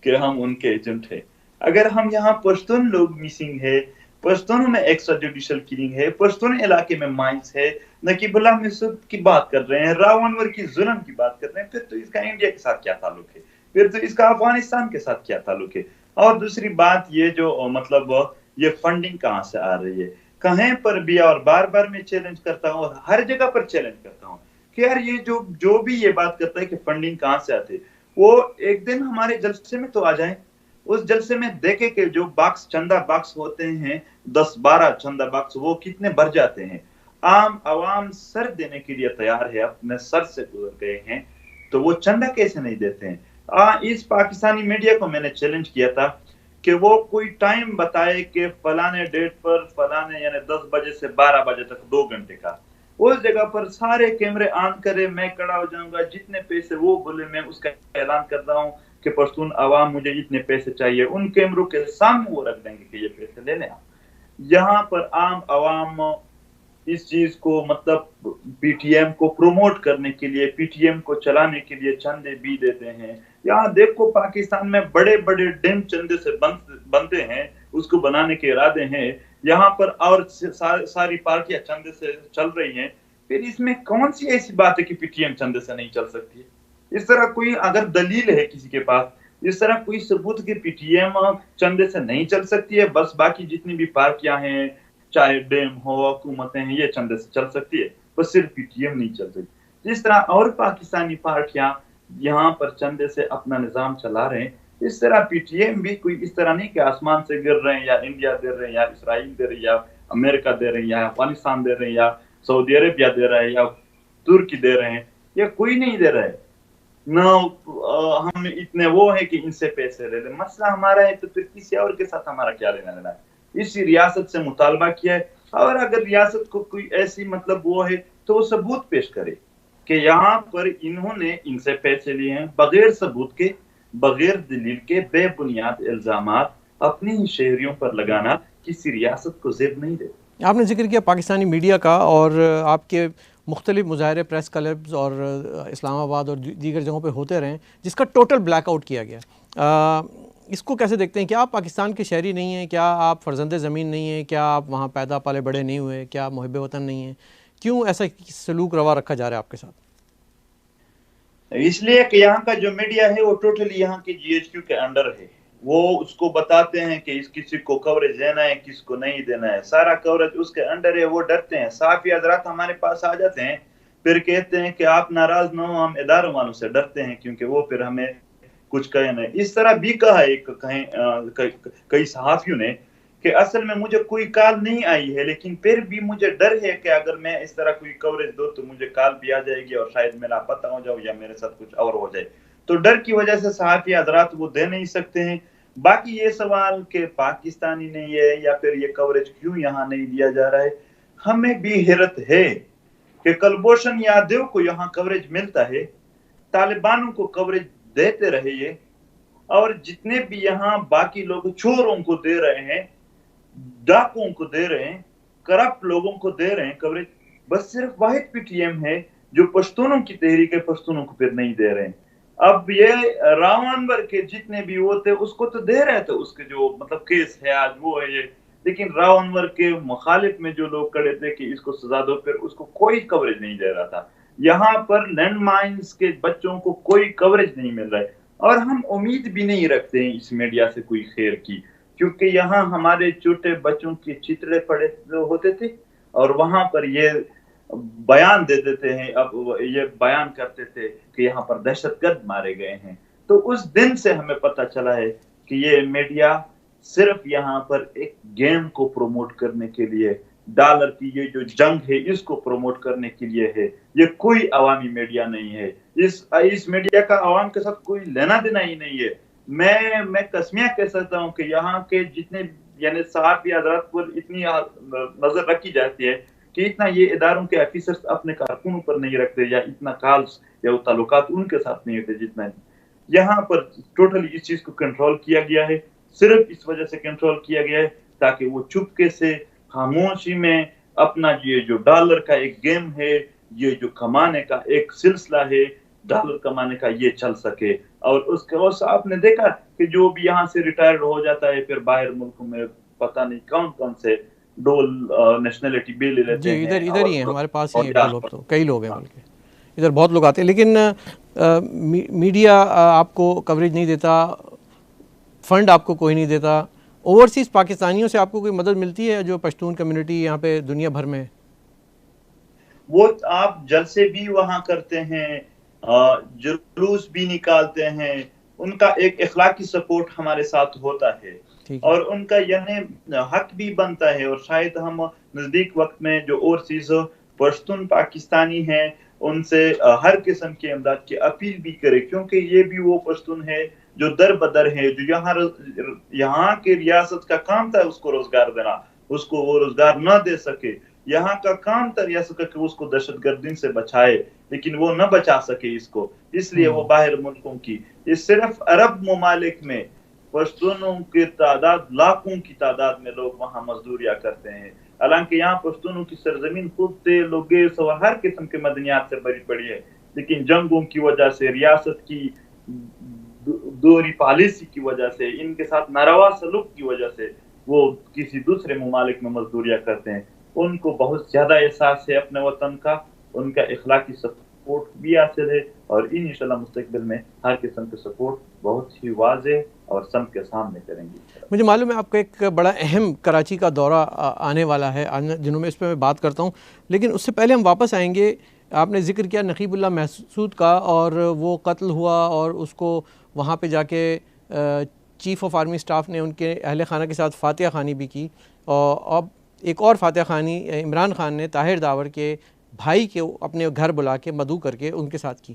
کہ ہم ان کے ایجنٹ ہیں. اگر ہم یہاں پشتون لوگ مسنگ ہے، پشتونوں میں ایکسٹرا جوڈیشل کلنگ ہے، پشتون علاقے میں مائنس ہے، نقیب اللہ مسعود کی بات کر رہے ہیں، راو انور کی ظلم کی بات کر رہے ہیں، پھر تو اس کا انڈیا کے ساتھ کیا تعلق ہے؟ پھر تو اس کا افغانستان کے ساتھ کیا تعلق ہے؟ اور دوسری بات یہ جو مطلب یہ فنڈنگ کہاں سے آ رہی ہے؟ کہیں پر بھی، اور بار بار میں چیلنج کرتا ہوں اور ہر جگہ پر چیلنج کرتا ہوں کہ یار یہ جو بھی یہ بات کرتا ہے کہ فنڈنگ کہاں سے آتی ہے، وہ ایک دن ہمارے جلسے میں تو آ جائیں، اس جلسے میں دیکھیں کہ جو باکس چندہ باکس ہوتے ہیں 10-12 چندہ باکس وہ کتنے بھر جاتے ہیں. عام عوام سر دینے کے لیے تیار ہے، اپنے سر سے گزر گئے ہیں، تو وہ چندہ کیسے نہیں دیتے ہیں؟ اس پاکستانی میڈیا کو میں نے چیلنج کیا تھا کہ وہ کوئی ٹائم بتائے کہ فلانے ڈیٹ پر فلانے یعنی 10 بجے سے 12 بجے تک 2 گھنٹے کا، اس جگہ پر سارے کیمرے آن کرے، میں کھڑا ہو جاؤں گا، جتنے پیسے وہ بولے میں اس کا اعلان کرتا ہوں کہ پشتون عوام مجھے اتنے پیسے چاہیے، ان کیمروں کے سامنے وہ رکھ دیں گے کہ یہ پیسے لے لیں. یہاں پر عام عوام اس چیز کو مطلب پی ٹی ایم کو پروموٹ کرنے کے لیے، پی ٹی ایم کو چلانے کے لیے چندے بھی دیتے ہیں. یہاں دیکھو پاکستان میں بڑے بڑے ڈیم چندے سے بنتے ہیں، اس کو بنانے کے ارادے ہیں، یہاں پر اور ساری پارٹیاں چندے سے چل رہی ہیں، پھر اس میں کون سی ایسی بات ہے کہ پی ٹی ایم چندے سے نہیں چل سکتی ہے؟ اس طرح کوئی اگر دلیل ہے کسی کے پاس، اس طرح کوئی ثبوت کہ پی ٹی ایم چندے سے نہیں چل سکتی ہے، بس باقی جتنی بھی پارٹیاں ہیں، چاہے ڈیم ہو، حکومتیں ہیں، یہ چندے سے چل سکتی ہے، بس صرف پی ٹی ایم نہیں چل سکتی۔ جس طرح اور پاکستانی پارٹیاں یہاں پر چندے سے اپنا نظام چلا رہے ہیں، اس طرح پی ٹی ایم بھی کوئی اس طرح نہیں کہ آسمان سے گر رہے ہیں، یا انڈیا دے رہے ہیں، یا اسرائیل دے رہے ہیں، یا امریکہ دے رہے ہیں، یا افغانستان دے رہے ہیں، یا سعودی عربیہ دے رہا ہے، یا ترکی دے رہے ہیں، یا کوئی نہیں دے رہا ہے۔ نہ ہم اتنے وہ ہیں کہ ان سے پیسے لے لیں۔ مسئلہ ہمارا ہے تو پھر کسی اور کے ساتھ ہمارا کیا لینا دینا ہے؟ اسی ریاست سے مطالبہ کیا ہے، اور اگر ریاست کو کوئی ایسی مطلب وہ ہے تو وہ ثبوت پیش کرے کہ یہاں پر انہوں نے ان سے پیسے لیے ہیں، بغیر ثبوت کے، بغیر دلیل کے بے بنیاد الزامات اپنے ہی شہریوں پر لگانا کسی ریاست کو زیب نہیں دیتا۔ آپ نے ذکر کیا پاکستانی میڈیا کا، اور آپ کے مختلف مظاہرے پریس کلبز اور اسلام آباد اور دیگر جگہوں پہ ہوتے رہے، جس کا ٹوٹل بلیک آؤٹ کیا گیا، اس کو کیسے دیکھتے ہیں؟ کیا آپ پاکستان کے شہری نہیں ہیں؟ کیا آپ فرزند زمین نہیں ہیں؟ کیا آپ وہاں پیدا پالے بڑے نہیں ہوئے؟ کیا آپ محب وطن نہیں ہیں؟ کیوں ایسا سلوک روا رکھا جا رہا ہے آپ کے ساتھ؟ اس لیے کہ یہاں کا جو میڈیا ہے وہ ٹوٹلی یہاں کے جی ایچ کیو کے انڈر ہے۔ وہ اس کو بتاتے ہیں کہ اس کسی کو کوریج دینا ہے، کس کو نہیں دینا ہے، سارا کوریج اس کے انڈر ہے۔ وہ ڈرتے ہیں، صحافی حضرات ہمارے پاس آ جاتے ہیں، پھر کہتے ہیں کہ آپ ناراض نہ ہو، ہم اداروں والوں سے ڈرتے ہیں کیونکہ وہ پھر ہمیں کچھ کہے نہیں۔ اس طرح بھی کہا ہے کئی صحافیوں نے کہ اصل میں مجھے کوئی کال نہیں آئی ہے، لیکن پھر بھی مجھے ڈر ہے کہ اگر میں اس طرح کوئی کوریج دو تو مجھے کال بھی آ جائے گی اور شاید میں لاپتہ ہو جاؤں یا میرے ساتھ کچھ اور ہو جائے۔ تو ڈر کی وجہ سے صحافی حضرات وہ دے نہیں سکتے ہیں۔ باقی یہ سوال کہ پاکستانی نہیں ہے یا پھر یہ کوریج کیوں یہاں نہیں دیا جا رہا ہے، ہمیں بھی حیرت ہے کہ کلبھوشن یادیو کو یہاں کوریج ملتا ہے، طالبانوں کو کوریج دیتے رہے یہ، اور جتنے بھی یہاں باقی لوگ چوروں کو دے رہے ہیں، ڈاکوں کو دے رہے ہیں، کرپٹ لوگوں کو دے رہے ہیں کوریج، بس صرف واحد پی ٹی ایم ہے جو پشتونوں کی تحریک پشتونوں کو پھر نہیں دے رہے ہیں۔ اب یہ راو انور کے جتنے بھی وہ تھے اس کو تو دے رہے تھے، اس کے جو مطلب کیس ہے آج وہ ہے یہ، لیکن راو انور کے مخالف میں جو لوگ کھڑے تھے کہ اس کو سزا دو، پھر اس کو کوئی کوریج نہیں دے رہا تھا۔ یہاں پر لینڈ مائنز کے بچوں کو کوئی کوریج نہیں مل رہا ہے، اور ہم امید بھی نہیں رکھتے ہیں اس میڈیا سے کوئی خیر کی، کیونکہ یہاں ہمارے چھوٹے بچوں کے چترے پڑے ہوتے تھے اور وہاں پر یہ بیان دے دیتے ہیں، اب یہ بیان کرتے تھے کہ یہاں پر دہشت گرد مارے گئے ہیں۔ تو اس دن سے ہمیں پتہ چلا ہے کہ یہ میڈیا صرف یہاں پر ایک گیم کو پروموٹ کرنے کے لیے، ڈالر کی یہ جو جنگ ہے اس کو پروموٹ کرنے کے لیے ہے، یہ کوئی عوامی میڈیا نہیں ہے۔ اس میڈیا کا عوام کے ساتھ کوئی لینا دینا ہی نہیں ہے۔ میں قسمیہ کہہ سکتا ہوں کہ یہاں کے جتنے یعنی صحافی حضرات پر اتنی نظر رکھی جاتی ہے کہ اتنا یہ اداروں کے آفیسرز اپنے کارکنوں پر نہیں رکھتے، یا اتنا کالز یا تعلقات ان کے ساتھ نہیں ہوتے جتنا یہاں پر ٹوٹلی اس چیز کو کنٹرول کیا گیا ہے۔ صرف اس وجہ سے کنٹرول کیا گیا ہے تاکہ وہ چپکے سے خاموشی میں اپنا یہ جو ڈالر کا ایک گیم ہے، یہ جو کمانے کا ایک سلسلہ ہے، ڈالر کمانے کا، یہ چل سکے۔ اور اس کے بعد آپ نے دیکھا کہ جو بھی یہاں سے ریٹائرڈ ہو جاتا ہے پھر باہر ملکوں میں پتہ نہیں کون سے ڈول نیشنلٹی بھی لے لیتے ہیں۔ ادھر ہی ہیں ہمارے پاس ہی ہیں دو لوگ، تو کئی لوگ ہیں بلکہ ادھر بہت لوگ آتے ہیں، لیکن میڈیا آپ کو کوریج نہیں دیتا، فنڈ آپ کو کوئی نہیں دیتا۔ اوورسیز پاکستانیوں سے آپ کو کوئی مدد ملتی ہے جو پشتون کمیونٹی یہاں پہ دنیا بھر میں؟ وہ آپ جلسے بھی وہاں کرتے ہیں، جلوس بھی نکالتے ہیں، ان کا ایک اخلاقی سپورٹ ہمارے ساتھ ہوتا ہے، اور ان کا یعنی حق بھی بنتا ہے۔ اور شاید ہم نزدیک وقت میں جو اوورسیز پشتون پاکستانی ہیں ان سے ہر قسم کی امداد کی اپیل بھی کرے، کیونکہ یہ بھی وہ پشتون ہے جو در بدر ہے، جو یہاں کے ریاست کا کام تھا اس کو روزگار دینا، اس کو وہ روزگار نہ دے سکے۔ یہاں کا کام تھا ریاست کا کہ اس کو دہشت گردی سے بچائے، لیکن وہ نہ بچا سکے اس کو، اس لیے وہ باہر ملکوں کی، اس صرف عرب ممالک میں پشتونوں کی تعداد لاکھوں کی تعداد میں لوگ وہاں مزدوریاں کرتے ہیں، حالانکہ یہاں پشتونوں کی سرزمین خود تیل و گیس اور ہر قسم کے مدنیات سے بھری پڑی ہے، لیکن جنگوں کی وجہ سے، ریاست کی دوری پالیسی کی وجہ سے، ان کے ساتھ ناروا سلوک کی وجہ سے وہ کسی دوسرے ممالک میں مزدوریاں کرتے ہیں، ان کو بہت زیادہ احساس ہے اپنے وطن کا، ان کا اخلاقی سپورٹ بھی حاصل ہے، اور انشاءاللہ مستقبل میں ہر قسم کے سپورٹ بہت ہی واضح اور سمت کے سامنے کریں گے۔ مجھے معلوم ہے آپ کا ایک بڑا اہم کراچی کا دورہ آنے والا ہے، آنے دنوں میں، اس پہ میں بات کرتا ہوں، لیکن اس سے پہلے ہم واپس آئیں گے۔ آپ نے ذکر کیا نقیب اللہ محسود کا، اور وہ قتل ہوا اور اس کو وہاں پہ جا کے چیف آف آرمی سٹاف نے ان کے اہل خانہ کے ساتھ فاتحہ خوانی بھی کی، اور اب ایک اور فاتحہ خوانی عمران خان نے طاہر داور کے بھائی کے اپنے گھر بلا کے مدعو کر کے ان کے ساتھ کی۔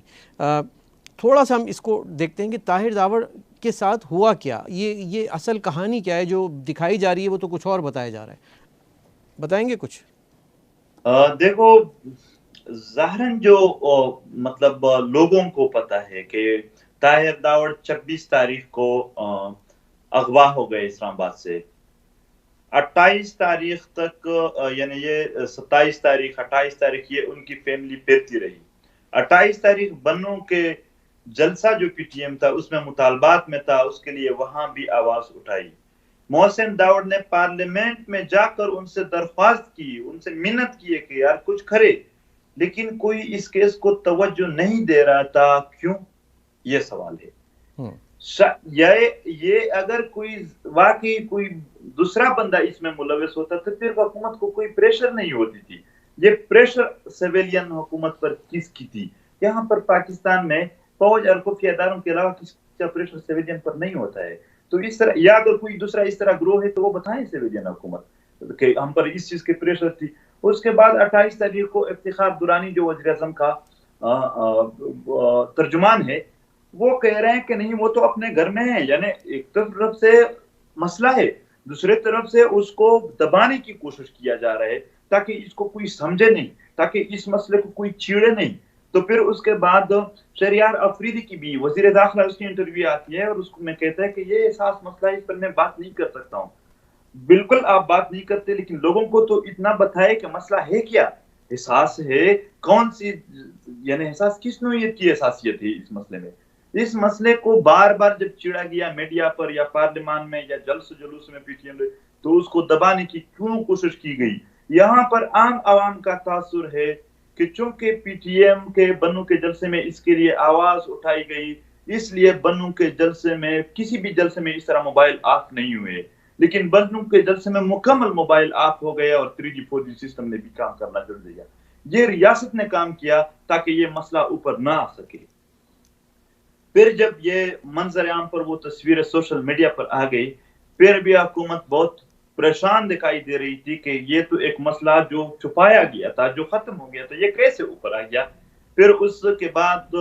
تھوڑا سا ہم اس کو دیکھتے ہیں کہ طاہر داور کے ساتھ ہوا کیا، یہ اصل کہانی کیا ہے، جو دکھائی جا رہی ہے وہ تو کچھ اور بتایا جا رہا ہے، بتائیں گے کچھ؟ دیکھو ظاہراً جو مطلب لوگوں کو پتہ ہے کہ طاہر داور 26 تاریخ کو اغوا ہو گئے اسلام آباد سے، 28 تاریخ تک، یعنی یہ 27 تاریخ 28 تاریخ یہ ان کی فیملی پھرتی رہی۔ 28 تاریخ بنوں کے جلسہ جو پی ٹی ایم تھا اس میں مطالبات میں تھا، اس کے لیے وہاں بھی آواز اٹھائی۔ محسن داور نے پارلیمنٹ میں جا کر ان سے درخواست کی، ان سے منت کی کہ یار کچھ کرے، لیکن کوئی اس کیس کو توجہ نہیں دے رہا تھا۔ کیوں؟ یہ سوال ہے۔ یہ اگر کوئی واقعی کوئی دوسرا بندہ اس میں ملوث ہوتا تو پھر حکومت کو کوئی پریشر نہیں ہوتی تھی۔ یہ پریشر سویلین حکومت پر کس کی تھی؟ یہاں پر پاکستان میں فوج اور خفیہ اداروں کے علاوہ کسی کا پریشر سویلین پر نہیں ہوتا ہے۔ تو اس طرح، یا اگر کوئی دوسرا اس طرح گروہ ہے تو وہ بتائیں سویلین حکومت کہ ہم پر اس چیز کی پریشر تھی۔ اس کے بعد 28 تاریخ کو افتخار درانی جو وزیر اعظم کا ترجمان ہے، وہ کہہ رہے ہیں کہ نہیں وہ تو اپنے گھر میں ہے، یعنی ایک طرف سے مسئلہ ہے، دوسرے طرف سے اس کو دبانے کی کوشش کیا جا رہا ہے تاکہ اس کو کوئی سمجھے نہیں، تاکہ اس مسئلے کو کوئی چھیڑے نہیں۔ تو پھر اس کے بعد شہریار افریدی کی بھی وزیر داخلہ اس کی انٹرویو آتی ہے اور اس میں کہتا ہے کہ یہ احساس مسئلہ ہے، اس پر میں بات نہیں کر سکتا ہوں۔ بالکل آپ بات نہیں کرتے، لیکن لوگوں کو تو اتنا بتائے کہ مسئلہ ہے کیا، احساس ہے کون سی، یعنی احساس کس نوعیت کی احساسیت ہے اس مسئلے میں۔ اس مسئلے کو بار بار جب چھیڑا گیا میڈیا پر یا پارلیمان میں یا جلس جلوس میں پی ٹی ایم، تو اس کو دبانے کی کیوں کوشش کی گئی؟ یہاں پر عام عوام کا تاثر ہے کہ چونکہ پی ٹی ایم کے بنوں کے جلسے میں اس کے لیے آواز اٹھائی گئی، اس لیے بنوں کے جلسے میں کسی بھی جلسے میں اس طرح موبائل آف نہیں ہوئے، لیکن بنوں کے جلسے میں مکمل موبائل آف ہو گیا اور 3G 4G سسٹم نے بھی کام کرنا چھوڑ دیا۔ یہ ریاست نے کام کیا تاکہ یہ مسئلہ اوپر نہ آ سکے۔ پھر جب یہ منظر عام پر وہ تصویریں سوشل میڈیا پر آ گئی، پھر بھی حکومت بہت پریشان دکھائی دے رہی تھی کہ یہ تو ایک مسئلہ جو چھپایا گیا تھا، جو ختم ہو گیا تھا، یہ کیسے اوپر آ گیا؟ پھر اس کے بعد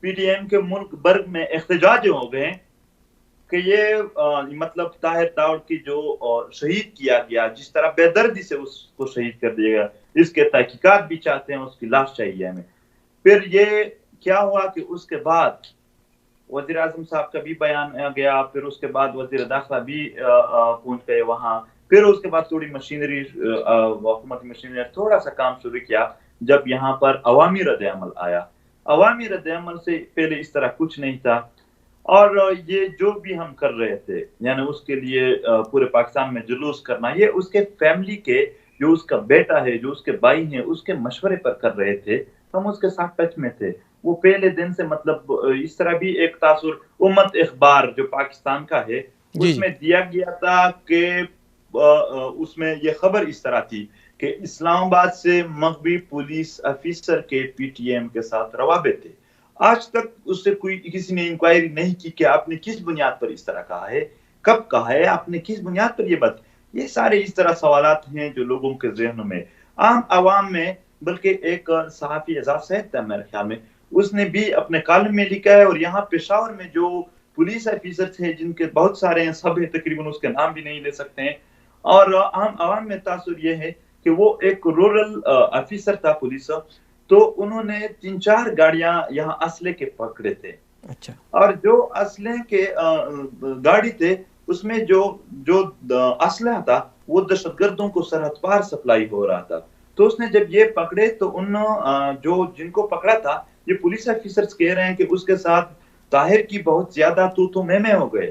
پی ٹی ایم کے ملک بھر میں احتجاج ہو گئے کہ یہ مطلب طاہر داور کی جو شہید کیا گیا، جس طرح بے دردی سے اس کو شہید کر دیا گیا، اس کے تحقیقات بھی چاہتے ہیں، اس کی لاش چاہیے ہمیں۔ پھر یہ کیا ہوا کہ اس کے بعد وزیر اعظم صاحب کا بھی بیان آ گیا، پھر اس کے بعد وزیر داخلہ بھی پہنچ گئے وہاں، پھر اس کے بعد تھوڑی مشینری، حکومتی مشینری تھوڑا سا کام شروع کیا جب یہاں پر عوامی رد عمل آیا۔ عوامی رد عمل سے پہلے اس طرح کچھ نہیں تھا، اور یہ جو بھی ہم کر رہے تھے، یعنی اس کے لیے پورے پاکستان میں جلوس کرنا، یہ اس کے فیملی کے، جو اس کا بیٹا ہے، جو اس کے بھائی ہیں، اس کے مشورے پر کر رہے تھے۔ ہم اس کے ساتھ ٹچ میں تھے، وہ پہلے دن سے، مطلب اس طرح بھی ایک تاثر امت اخبار جو پاکستان کا ہے اس میں دیا گیا تھا کہ اس میں یہ خبر اس طرح تھی کہ اسلام آباد سے مغوی پولیس افیسر کے پی ٹی ایم کے ساتھ روابط تھے۔ آج تک اس سے کسی نے انکوائری نہیں کی کہ آپ نے کس بنیاد پر اس طرح کہا ہے، کب کہا ہے، آپ نے کس بنیاد پر یہ بات۔ یہ سارے اس طرح سوالات ہیں جو لوگوں کے ذہنوں میں، عام عوام میں، بلکہ ایک صحافی اعزاز صاحب تھا میرے خیال میں، اس نے بھی اپنے کالم میں لکھا ہے، اور یہاں پشاور میں جو پولیس آفیسر تھے جن کے بہت سارے ہیں، سب تقریباً اس کے نام بھی نہیں لے سکتے ہیں، اور عام عوام میں تاثر یہ ہے کہ وہ ایک رورل آفیسر تھا پولیس، تو انہوں نے 3-4 گاڑیاں یہاں اسلحے کے پکڑے تھے۔ اچھا۔ اور جو اسلحے کے گاڑی تھے اس میں جو اسلحہ تھا وہ دہشت گردوں کو سرحد پار سپلائی ہو رہا تھا۔ تو اس نے جب یہ پکڑے تو جن کو پکڑا تھا، یہ پولیس آفیسرز کہہ رہے ہیں کہ اس کے ساتھ طاہر کی بہت زیادہ تو میں ہو گئے،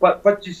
25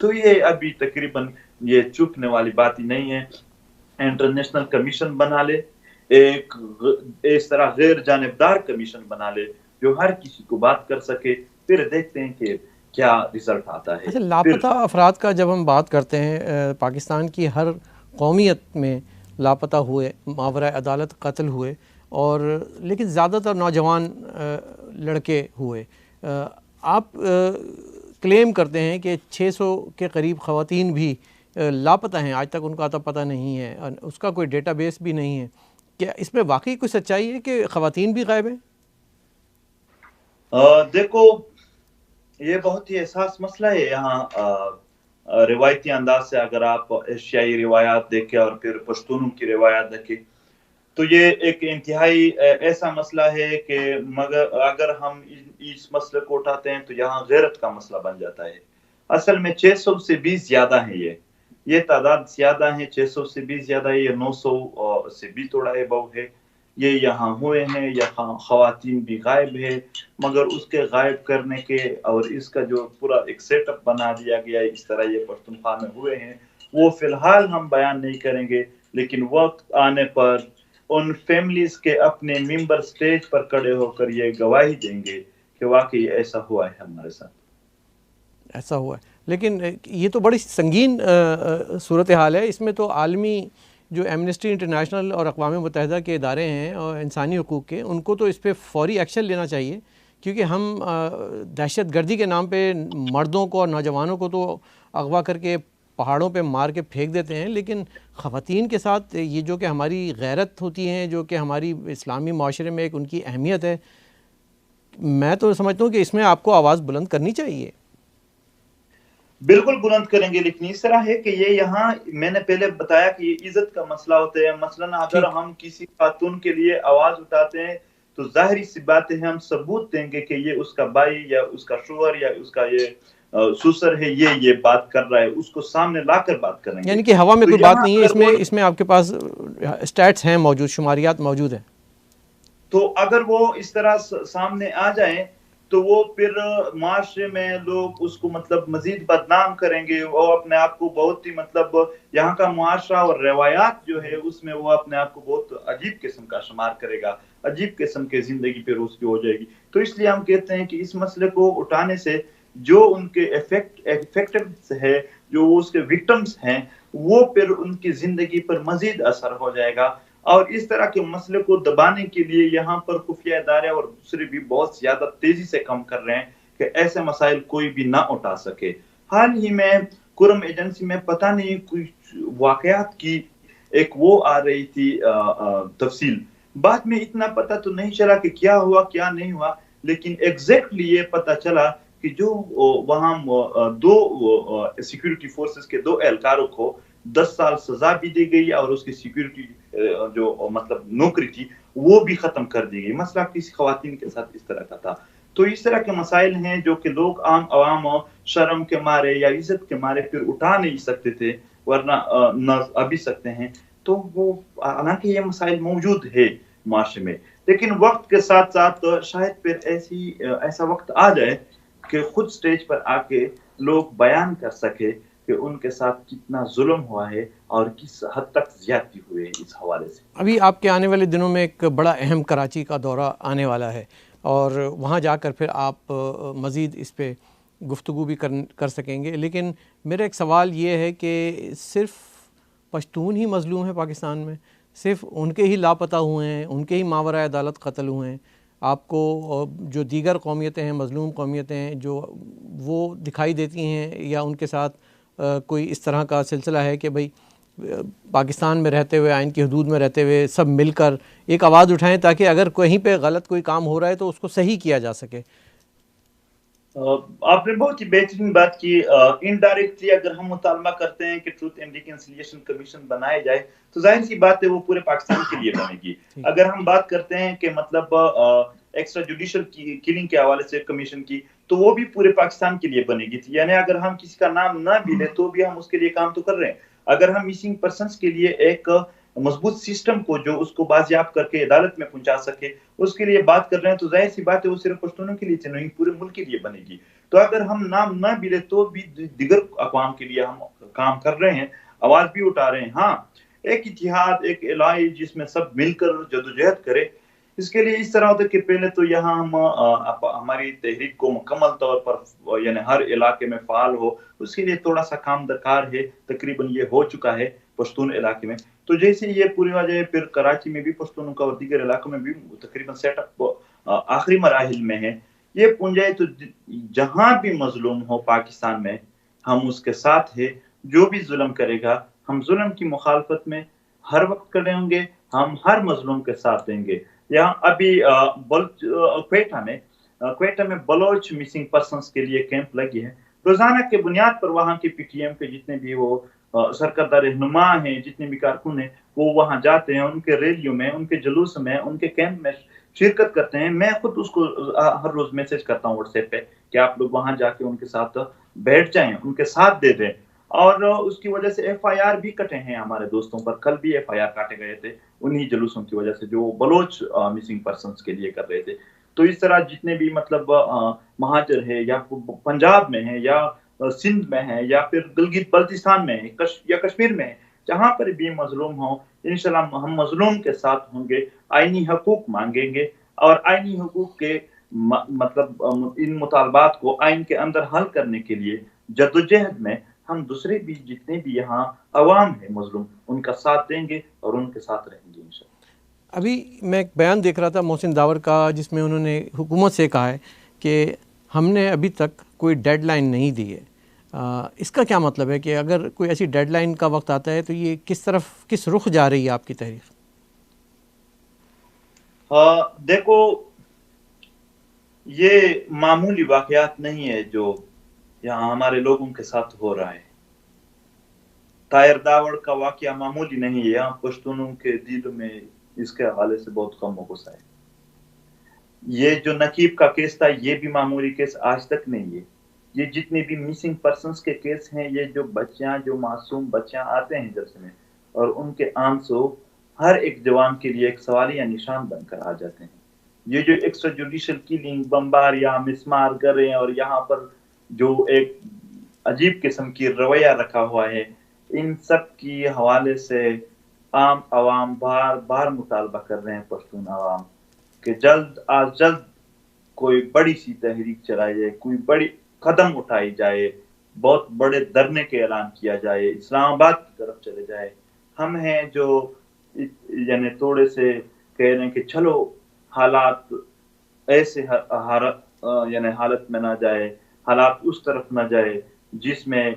تو یہ ابھی تقریباً یہ چکنے والی بات ہی نہیں ہے. انٹرنیشنل کمیشن بنا لے, ایک اس طرح غیر جانبدار کمیشن بنا لے جو ہر کسی کو بات کر سکے, پھر دیکھتے ہیں کہ کیا رزلٹ آتا ہے. اچھا, لاپتہ افراد کا جب ہم بات کرتے ہیں, پاکستان کی ہر قومیت میں لاپتہ ہوئے, ماورائے عدالت قتل ہوئے, اور لیکن زیادہ تر نوجوان لڑکے ہوئے. آپ کلیم کرتے ہیں کہ 600 کے قریب خواتین بھی لاپتہ ہیں, آج تک ان کا پتہ نہیں ہے, اس کا کوئی ڈیٹا بیس بھی نہیں ہے. کیا اس میں واقعی کوئی سچائی ہے کہ خواتین بھی غائب ہیں؟ دیکھو, یہ بہت ہی حساس مسئلہ ہے. یہاں روایتی انداز سے اگر آپ ایشیائی روایات دیکھیں اور پھر پشتونوں کی روایات دیکھیں تو یہ ایک انتہائی ایسا مسئلہ ہے کہ مگر اگر ہم اس مسئلے کو اٹھاتے ہیں تو یہاں غیرت کا مسئلہ بن جاتا ہے. اصل میں 600 سے بھی زیادہ ہیں, یہ تعداد زیادہ ہیں, 600 سے بھی زیادہ ہے, یہ 900 سے بھی تھوڑا ابو ہے. یہ یہاں ہوئے ہیں, یہاں خواتین بھی غائب ہے, مگر اس کے غائب کرنے کے اور اس کا جو پورا ایک سیٹ اپ بنا دیا گیا ہے, اس طرح یہ پختونخوا میں ہوئے ہیں, وہ فی الحال ہم بیان نہیں کریں گے. لیکن وقت آنے پر ان فیملیز کے اپنے ممبر سٹیج پر کھڑے ہو کر یہ گواہی دیں گے کہ واقعی ایسا ہوا ہے ہمارے ساتھ. ایسا ہوا ہے, لیکن یہ تو بڑی سنگین صورتحال ہے. اس میں تو عالمی جو ایمنسٹی انٹرنیشنل اور اقوام متحدہ کے ادارے ہیں اور انسانی حقوق کے, ان کو تو اس پہ فوری ایکشن لینا چاہیے, کیونکہ ہم دہشت گردی کے نام پہ مردوں کو اور نوجوانوں کو تو اغوا کر کے پہاڑوں پہ مار کے پھینک دیتے ہیں, لیکن خواتین کے ساتھ یہ جو کہ ہماری غیرت ہوتی ہیں, جو کہ ہماری اسلامی معاشرے میں ایک ان کی اہمیت ہے, میں تو سمجھتا ہوں کہ اس میں آپ کو آواز بلند کرنی چاہیے. بالکل بلند کریں گے, لیکن اس طرح ہے کہ یہ یہاں میں نے پہلے بتایا کہ یہ عزت کا مسئلہ ہوتا ہے. مثلاً اگر ہم کسی خاتون کے لیے آواز اٹھاتے ہیں تو ظاہری سی بات ہے, ہم ثبوت دیں گے کہ یہ اس کا بھائی یا اس کا شوہر یا اس کا یہ سسر ہے, یہ بات کر رہا ہے, اس کو سامنے لا کر بات کریں گے. یعنی کہ ہوا میں کوئی بات نہیں ہے, اس میں آپ کے پاس اسٹیٹس ہیں موجود, شماریات موجود ہیں. تو اگر وہ اس طرح سامنے آ جائیں تو وہ پھر معاشرے میں لوگ اس کو مطلب مزید بدنام کریں گے. وہ اپنے آپ کو بہت ہی مطلب یہاں کا معاشرہ اور روایات جو ہے اس میں وہ اپنے آپ کو بہت عجیب قسم کا شمار کرے گا, عجیب قسم کی زندگی پھر اس کی ہو جائے گی. تو اس لیے ہم کہتے ہیں کہ اس مسئلے کو اٹھانے سے جو ان کے افیکٹڈ ہے, جو اس کے وکٹمز ہیں, وہ پھر ان کی زندگی پر مزید اثر ہو جائے گا. اور اس طرح کے مسئلے کو دبانے کے لیے یہاں پر خفیہ ادارے اور دوسرے بھی بہت زیادہ تیزی سے کام کر رہے ہیں کہ ایسے مسائل کوئی بھی نہ اٹھا سکے. حال ہی میں کرم ایجنسی میں پتہ نہیں کچھ واقعات کی ایک وہ آ رہی تھی تفصیل, بعد میں اتنا پتہ تو نہیں چلا کہ کیا ہوا کیا نہیں ہوا, لیکن ایگزیکٹلی یہ پتہ چلا کہ جو وہاں دو سیکیورٹی فورسز کے 2 اہلکاروں کو 10 سال سزا بھی دی گئی اور اس کی سیکیورٹی جو مطلب نوکری تھی وہ بھی ختم کر دی گئی. مسئلہ کسی خواتین کے ساتھ اس طرح کا تھا. تو اس طرح کے مسائل ہیں جو کہ لوگ عام عوام شرم کے مارے یا عزت کے مارے پھر اٹھا نہیں سکتے تھے, ورنہ نہ ابھی سکتے ہیں. تو وہ حالانکہ یہ مسائل موجود ہے معاشرے میں, لیکن وقت کے ساتھ ساتھ شاید پھر ایسا وقت آ جائے کہ خود سٹیج پر آ کے لوگ بیان کر سکے کہ ان کے ساتھ کتنا ظلم ہوا ہے اور کس حد تک زیادتی ہوئی ہے اس حوالے سے. ابھی آپ کے آنے والے دنوں میں ایک بڑا اہم کراچی کا دورہ آنے والا ہے, اور وہاں جا کر پھر آپ مزید اس پہ گفتگو بھی کر سکیں گے, لیکن میرا ایک سوال یہ ہے کہ صرف پشتون ہی مظلوم ہے پاکستان میں, صرف ان کے ہی لاپتہ ہوئے ہیں, ان کے ہی ماورائے عدالت قتل ہوئے ہیں؟ آپ کو جو دیگر قومیتیں ہیں, مظلوم قومیتیں ہیں, جو وہ دکھائی دیتی ہیں, یا ان کے ساتھ کوئی اس طرح کا سلسلہ ہے کہ بھئی پاکستان میں رہتے ہوئے, آئین کی حدود میں رہتے ہوئے سب مل کر ایک آواز اٹھائیں تاکہ اگر کہیں پہ غلط کوئی کام ہو رہا ہے تو اس کو صحیح کیا جا سکے؟ آپ نے بہت ہی بہترین بات کی. انڈائریکٹلی اگر ہم مطالبہ کرتے ہیں کہ ٹروتھ اینڈ ریکنسیلیشن کمیشن بنائے جائے تو ظاہر سی بات ہے وہ پورے پاکستان کے لیے بنے گی. اگر ہم بات کرتے ہیں کہ مطلب ایکسٹرا جوڈیشل کلنگ کے حوالے سے کمیشن کی, تو وہ بھی پورے پاکستان کے لیے بنے گی. یعنی اگر ہم کسی کا نام نہ بھی لیں تو بھی ہم اس کے لیے کام تو کر رہے ہیں. اگر ہم مسنگ پرسنس کے لیے ایک مضبوط سسٹم کو جو اس کو بازیاب کر کے عدالت میں پہنچا سکے، اس کے لیے بات کر رہے ہیں، تو ظاہر سی بات ہے وہ صرف پشتونوں کے لیے نہیں، پورے ملک کے لیے بنے گی. تو اگر ہم نام نہ بھی لے تو بھی دیگر اقوام کے لیے ہم کام کر رہے ہیں، آواز بھی اٹھا رہے ہیں. ہاں ایک اتحاد، ایک الہی جس میں سب مل کر جدوجہد کرے. اس کے لیے اس طرح ہوتا ہے کہ پہلے تو یہاں ہم ہماری تحریک کو مکمل طور پر یعنی ہر علاقے میں فعال ہو، اس کے لیے تھوڑا سا کام درکار ہے. تقریباً یہ ہو چکا ہے پشتون علاقے میں. تو جیسے یہ پوری ہو جائے، پھر کراچی میں بھی پشتونوں کا اور دیگر علاقوں میں بھی تقریباً سیٹ اپ آخری مراحل میں ہے. یہ پہنچ جائے تو جہاں بھی مظلوم ہو پاکستان میں ہم اس کے ساتھ ہیں. جو بھی ظلم کرے گا ہم ظلم کی مخالفت میں ہر وقت کھڑے ہوں گے، ہم ہر مظلوم کے ساتھ دیں گے. یہاں ابھی کوئٹہ میں بلوچ مسنگ پرسنس کے لیے کیمپ لگی ہے. روزانہ کے بنیاد پر وہاں کے پی ٹی ایم کے جتنے بھی وہ سرکردہ رہنما ہیں، جتنے بھی کارکن ہیں، وہ وہاں جاتے ہیں، ان کے ریلیوں میں، ان کے جلوس میں، ان کے کیمپ میں شرکت کرتے ہیں. میں خود اس کو ہر روز میسج کرتا ہوں واٹس ایپ پہ کہ آپ لوگ وہاں جا کے ان کے ساتھ بیٹھ جائیں، ان کے ساتھ دے دیں. اور اس کی وجہ سے ایف آئی آر بھی کٹے ہیں ہمارے دوستوں پر. کل بھی ایف آئی آر کاٹے گئے تھے انہی جلوسوں کی وجہ سے جو بلوچ مسنگ پرسنس کے لیے کر رہے تھے. تو اس طرح جتنے بھی مطلب مہاجر ہے، یا پنجاب میں ہے، یا سندھ میں ہے، یا پھر گلگت بلتستان میں ہے، یا کشمیر میں ہے، جہاں پر بھی مظلوم ہوں، انشاءاللہ ہم مظلوم کے ساتھ ہوں گے، آئینی حقوق مانگیں گے. اور آئینی حقوق کے مطلب ان مطالبات کو آئین کے اندر حل کرنے کے لیے جدوجہد میں ہم دوسرے بھی جتنے بھی یہاں عوام ہیں مظلوم، ان کا ساتھ دیں گے اور ان کے ساتھ رہیں گے انشاءاللہ. ابھی میں ایک بیان دیکھ رہا تھا محسن داور کا، جس میں انہوں نے حکومت سے کہا ہے کہ ہم نے ابھی تک کوئی ڈیڈ لائن نہیں دی ہے. اس کا کیا مطلب ہے کہ اگر کوئی ایسی ڈیڈ لائن کا وقت آتا ہے تو یہ کس رخ جا رہی ہے آپ کی تحریک؟ دیکھو یہ معمولی واقعات نہیں ہے جو یہاں ہمارے لوگوں کے ساتھ ہو رہا ہے. طاہر داوڑ کا واقعہ معمولی نہیں ہے. یہاں پشتونوں کے دل میں اس کے حوالے سے بہت کم غصہ ہے. یہ جو نقیب کا کیس تھا یہ بھی معمولی کیس آج تک نہیں ہے. یہ جتنے بھی مسنگ پرسنس کے کیس ہیں، یہ جو بچیاں، جو معصوم بچیاں آتے ہیں جلسے میں اور ان کے آنسو ہر ایک جوان کے لیے ایک سوالیہ نشان بن کر آ جاتے ہیں. یہ جو ایکسٹرا جوڈیشل کلنگ، بمبار یا مسمار کریں، اور یہاں پر جو ایک عجیب قسم کی رویہ رکھا ہوا ہے، ان سب کی حوالے سے عام عوام بار بار مطالبہ کر رہے ہیں، پشتون عوام، کہ جلد از جلد کوئی بڑی سی تحریک چلائی جائے، کوئی بڑی قدم اٹھائی جائے، بہت بڑے دھرنے کے اعلان کیا جائے، اسلام آباد کی طرف چلے جائے. ہم ہیں جو یعنی تھوڑے سے کہہ رہے ہیں کہ چلو حالات ایسے یعنی حالت میں نہ جائے، حالات اس طرف نہ جائے جس میں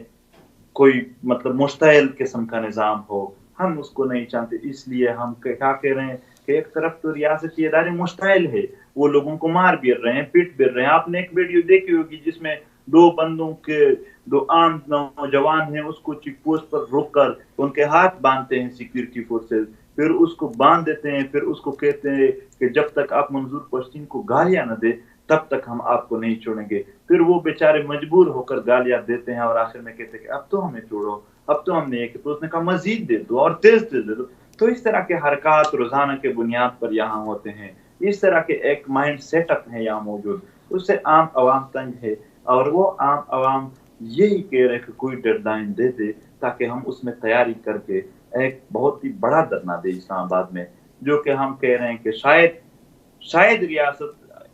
کوئی مطلب مشتعل قسم کا نظام ہو. ہم اس کو نہیں چاہتے. اس لیے ہم کیا کہہ رہے ہیں کہ ایک طرف تو ریاستی ادارے مشتعل ہے، وہ لوگوں کو مار بھی رہے ہیں، پیٹ بھی رہے ہیں. آپ نے ایک ویڈیو دیکھی ہوگی جس میں دو عام نوجوان ہیں، اس کو چیک پوسٹ پر روک کر ان کے ہاتھ باندھتے ہیں سیکورٹی فورسز، پھر اس کو باندھ دیتے ہیں، پھر اس کو کہتے ہیں کہ جب تک آپ منظور پشتین کو گالیاں نہ دے تب تک ہم آپ کو نہیں چھوڑیں گے. پھر وہ بیچارے مجبور ہو کر گالیاں دیتے ہیں اور آخر میں کہتے ہیں کہ اب تو ہمیں چھوڑو، اب تو ہم نے ایک، تو اس نے کہا مزید دے دو اور تیز دے دو. تو اس طرح کے حرکات روزانہ کے بنیاد پر یہاں ہوتے ہیں. اس طرح کے ایک مائنڈ سیٹ اپ ہے یہاں موجود. اس سے عام عوام تنگ ہے، اور وہ عام عوام یہی کہہ رہے کہ کوئی ڈیڈ لائن دے دے تاکہ ہم اس میں تیاری کر کے ایک بہت ہی بڑا دھرنا دے اسلام آباد میں، جو کہ ہم کہہ رہے ہیں کہ شاید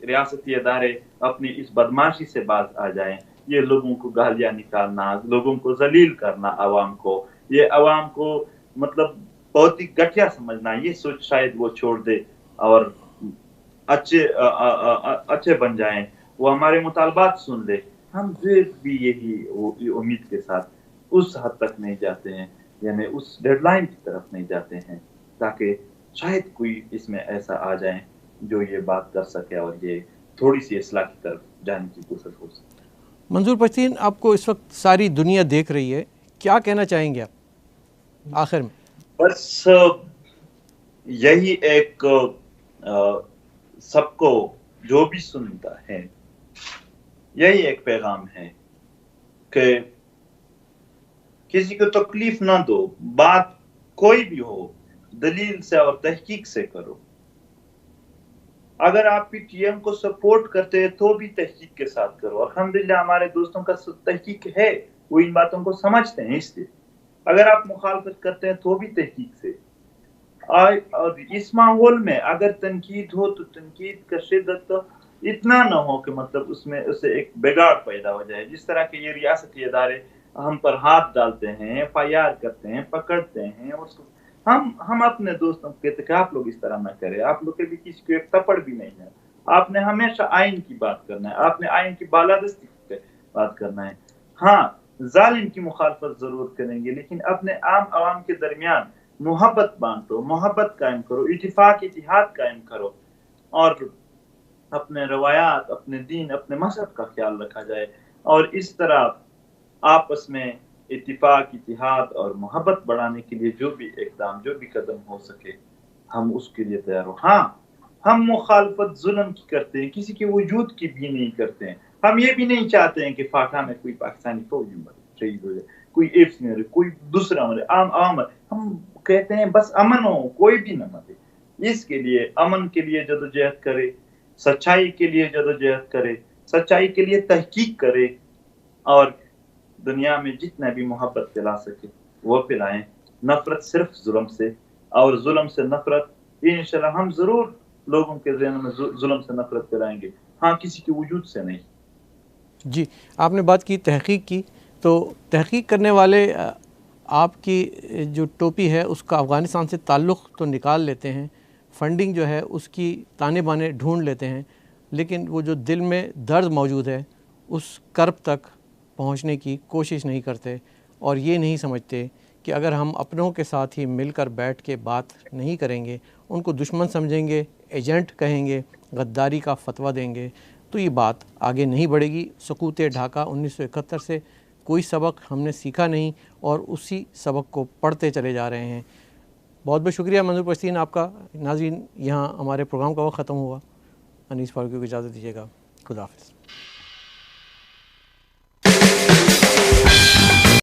ریاستی ادارے اپنی اس بدماشی سے باز آ جائیں. یہ لوگوں کو گالیاں نکالنا، لوگوں کو ذلیل کرنا، عوام کو، یہ عوام کو مطلب بہت ہی گٹھیا سمجھنا، یہ سوچ شاید وہ چھوڑ دے اور اچھے بن جائیں، وہ ہمارے مطالبات سن لے. ہم پھر بھی یہی امید کے ساتھ اس حد تک نہیں جاتے ہیں، یعنی اس ڈیڈ لائن کی طرف نہیں جاتے ہیں، تاکہ شاید کوئی اس میں ایسا آ جائے جو یہ بات کر سکے اور یہ تھوڑی سی اصلاح کی طرف جانے کی کوشش ہو سکے. منظور پشتین، آپ کو اس وقت ساری دنیا دیکھ رہی ہے، کیا کہنا چاہیں گے آپ آخر میں؟ بس یہی ایک سب کو جو بھی سنتا ہے یہی ایک پیغام ہے کہ کسی کو تکلیف نہ دو. بات کوئی بھی ہو، دلیل سے اور تحقیق سے کرو. اگر آپ PTM کو سپورٹ کرتے ہیں تو بھی تحقیق کے ساتھ کرو. الحمدللہ ہمارے دوستوں کا تحقیق ہے, وہ ان باتوں کو سمجھتے ہیں. اس لیے اگر آپ مخالفت کرتے ہیں تو بھی تحقیق سے. اور اس ماحول میں اگر تنقید ہو تو تنقید کا شدت اتنا نہ ہو کہ مطلب اس میں اسے ایک بگاڑ پیدا ہو جائے. جس طرح کہ یہ ریاستی ادارے ہم پر ہاتھ ڈالتے ہیں, FIR کرتے ہیں, پکڑتے ہیں, اس کو ہم اپنے دوستوں کو کہتے ہیں کہ آپ لوگ اس طرح نہ کریں. آپ لوگ کے بھی کسی کو ایک تھپڑ بھی نہیں ہے. آپ نے ہمیشہ آئین کی بات کرنا ہے, آپ نے آئین کی بالادستی کی بات کرنا ہے. ہاں ظالم کی مخالفت ضرور کریں گے, لیکن اپنے عام عوام کے درمیان محبت بانٹو, محبت قائم کرو, اتفاق اتحاد قائم کرو, اور اپنے روایات, اپنے دین, اپنے مذہب کا خیال رکھا جائے. اور اس طرح آپس میں اتفاق اتحاد اور محبت بڑھانے کے لیے جو بھی اقدام, جو بھی قدم ہو سکے ہم اس کے لیے تیار ہو. ہاں ہم مخالفت ظلم کی کرتے ہیں, کسی کے وجود کی بھی نہیں کرتے ہیں. ہم یہ بھی نہیں چاہتے ہیں کہ فاٹا میں کوئی پاکستانی فوجی شہید ہو جائے, کوئی ایفس میں مرے, کوئی دوسرا مرے, عام. ہم کہتے ہیں بس امن ہو, کوئی بھی نہ مرے. اس کے لیے امن کے لیے جدوجہد کرے, سچائی کے لیے جدوجہد کرے, سچائی کے لیے تحقیق کرے, اور دنیا میں جتنا بھی محبت پھیلا سکے وہ پھیلائیں. نفرت صرف ظلم سے, اور ظلم سے نفرت, انشاءاللہ ہم ضرور لوگوں کے ذہن میں ظلم سے نفرت پھیلائیں گے, ہاں کسی کے وجود سے نہیں. جی آپ نے بات کی تحقیق کی, تو تحقیق کرنے والے آپ کی جو ٹوپی ہے اس کا افغانستان سے تعلق تو نکال لیتے ہیں, فنڈنگ جو ہے اس کی تانے بانے ڈھونڈ لیتے ہیں, لیکن وہ جو دل میں درد موجود ہے اس کرب تک پہنچنے کی کوشش نہیں کرتے, اور یہ نہیں سمجھتے کہ اگر ہم اپنوں کے ساتھ ہی مل کر بیٹھ کے بات نہیں کریں گے, ان کو دشمن سمجھیں گے, ایجنٹ کہیں گے, غداری کا فتویٰ دیں گے, تو یہ بات آگے نہیں بڑھے گی. سقوط ڈھاکہ 1971 سے کوئی سبق ہم نے سیکھا نہیں, اور اسی سبق کو پڑھتے چلے جا رہے ہیں. بہت بہت شکریہ منظور پرستین آپ کا. ناظرین یہاں ہمارے پروگرام کا وقت ختم ہوا. انیس فاروقی کو اجازت دیجیے گا. خدا حافظ.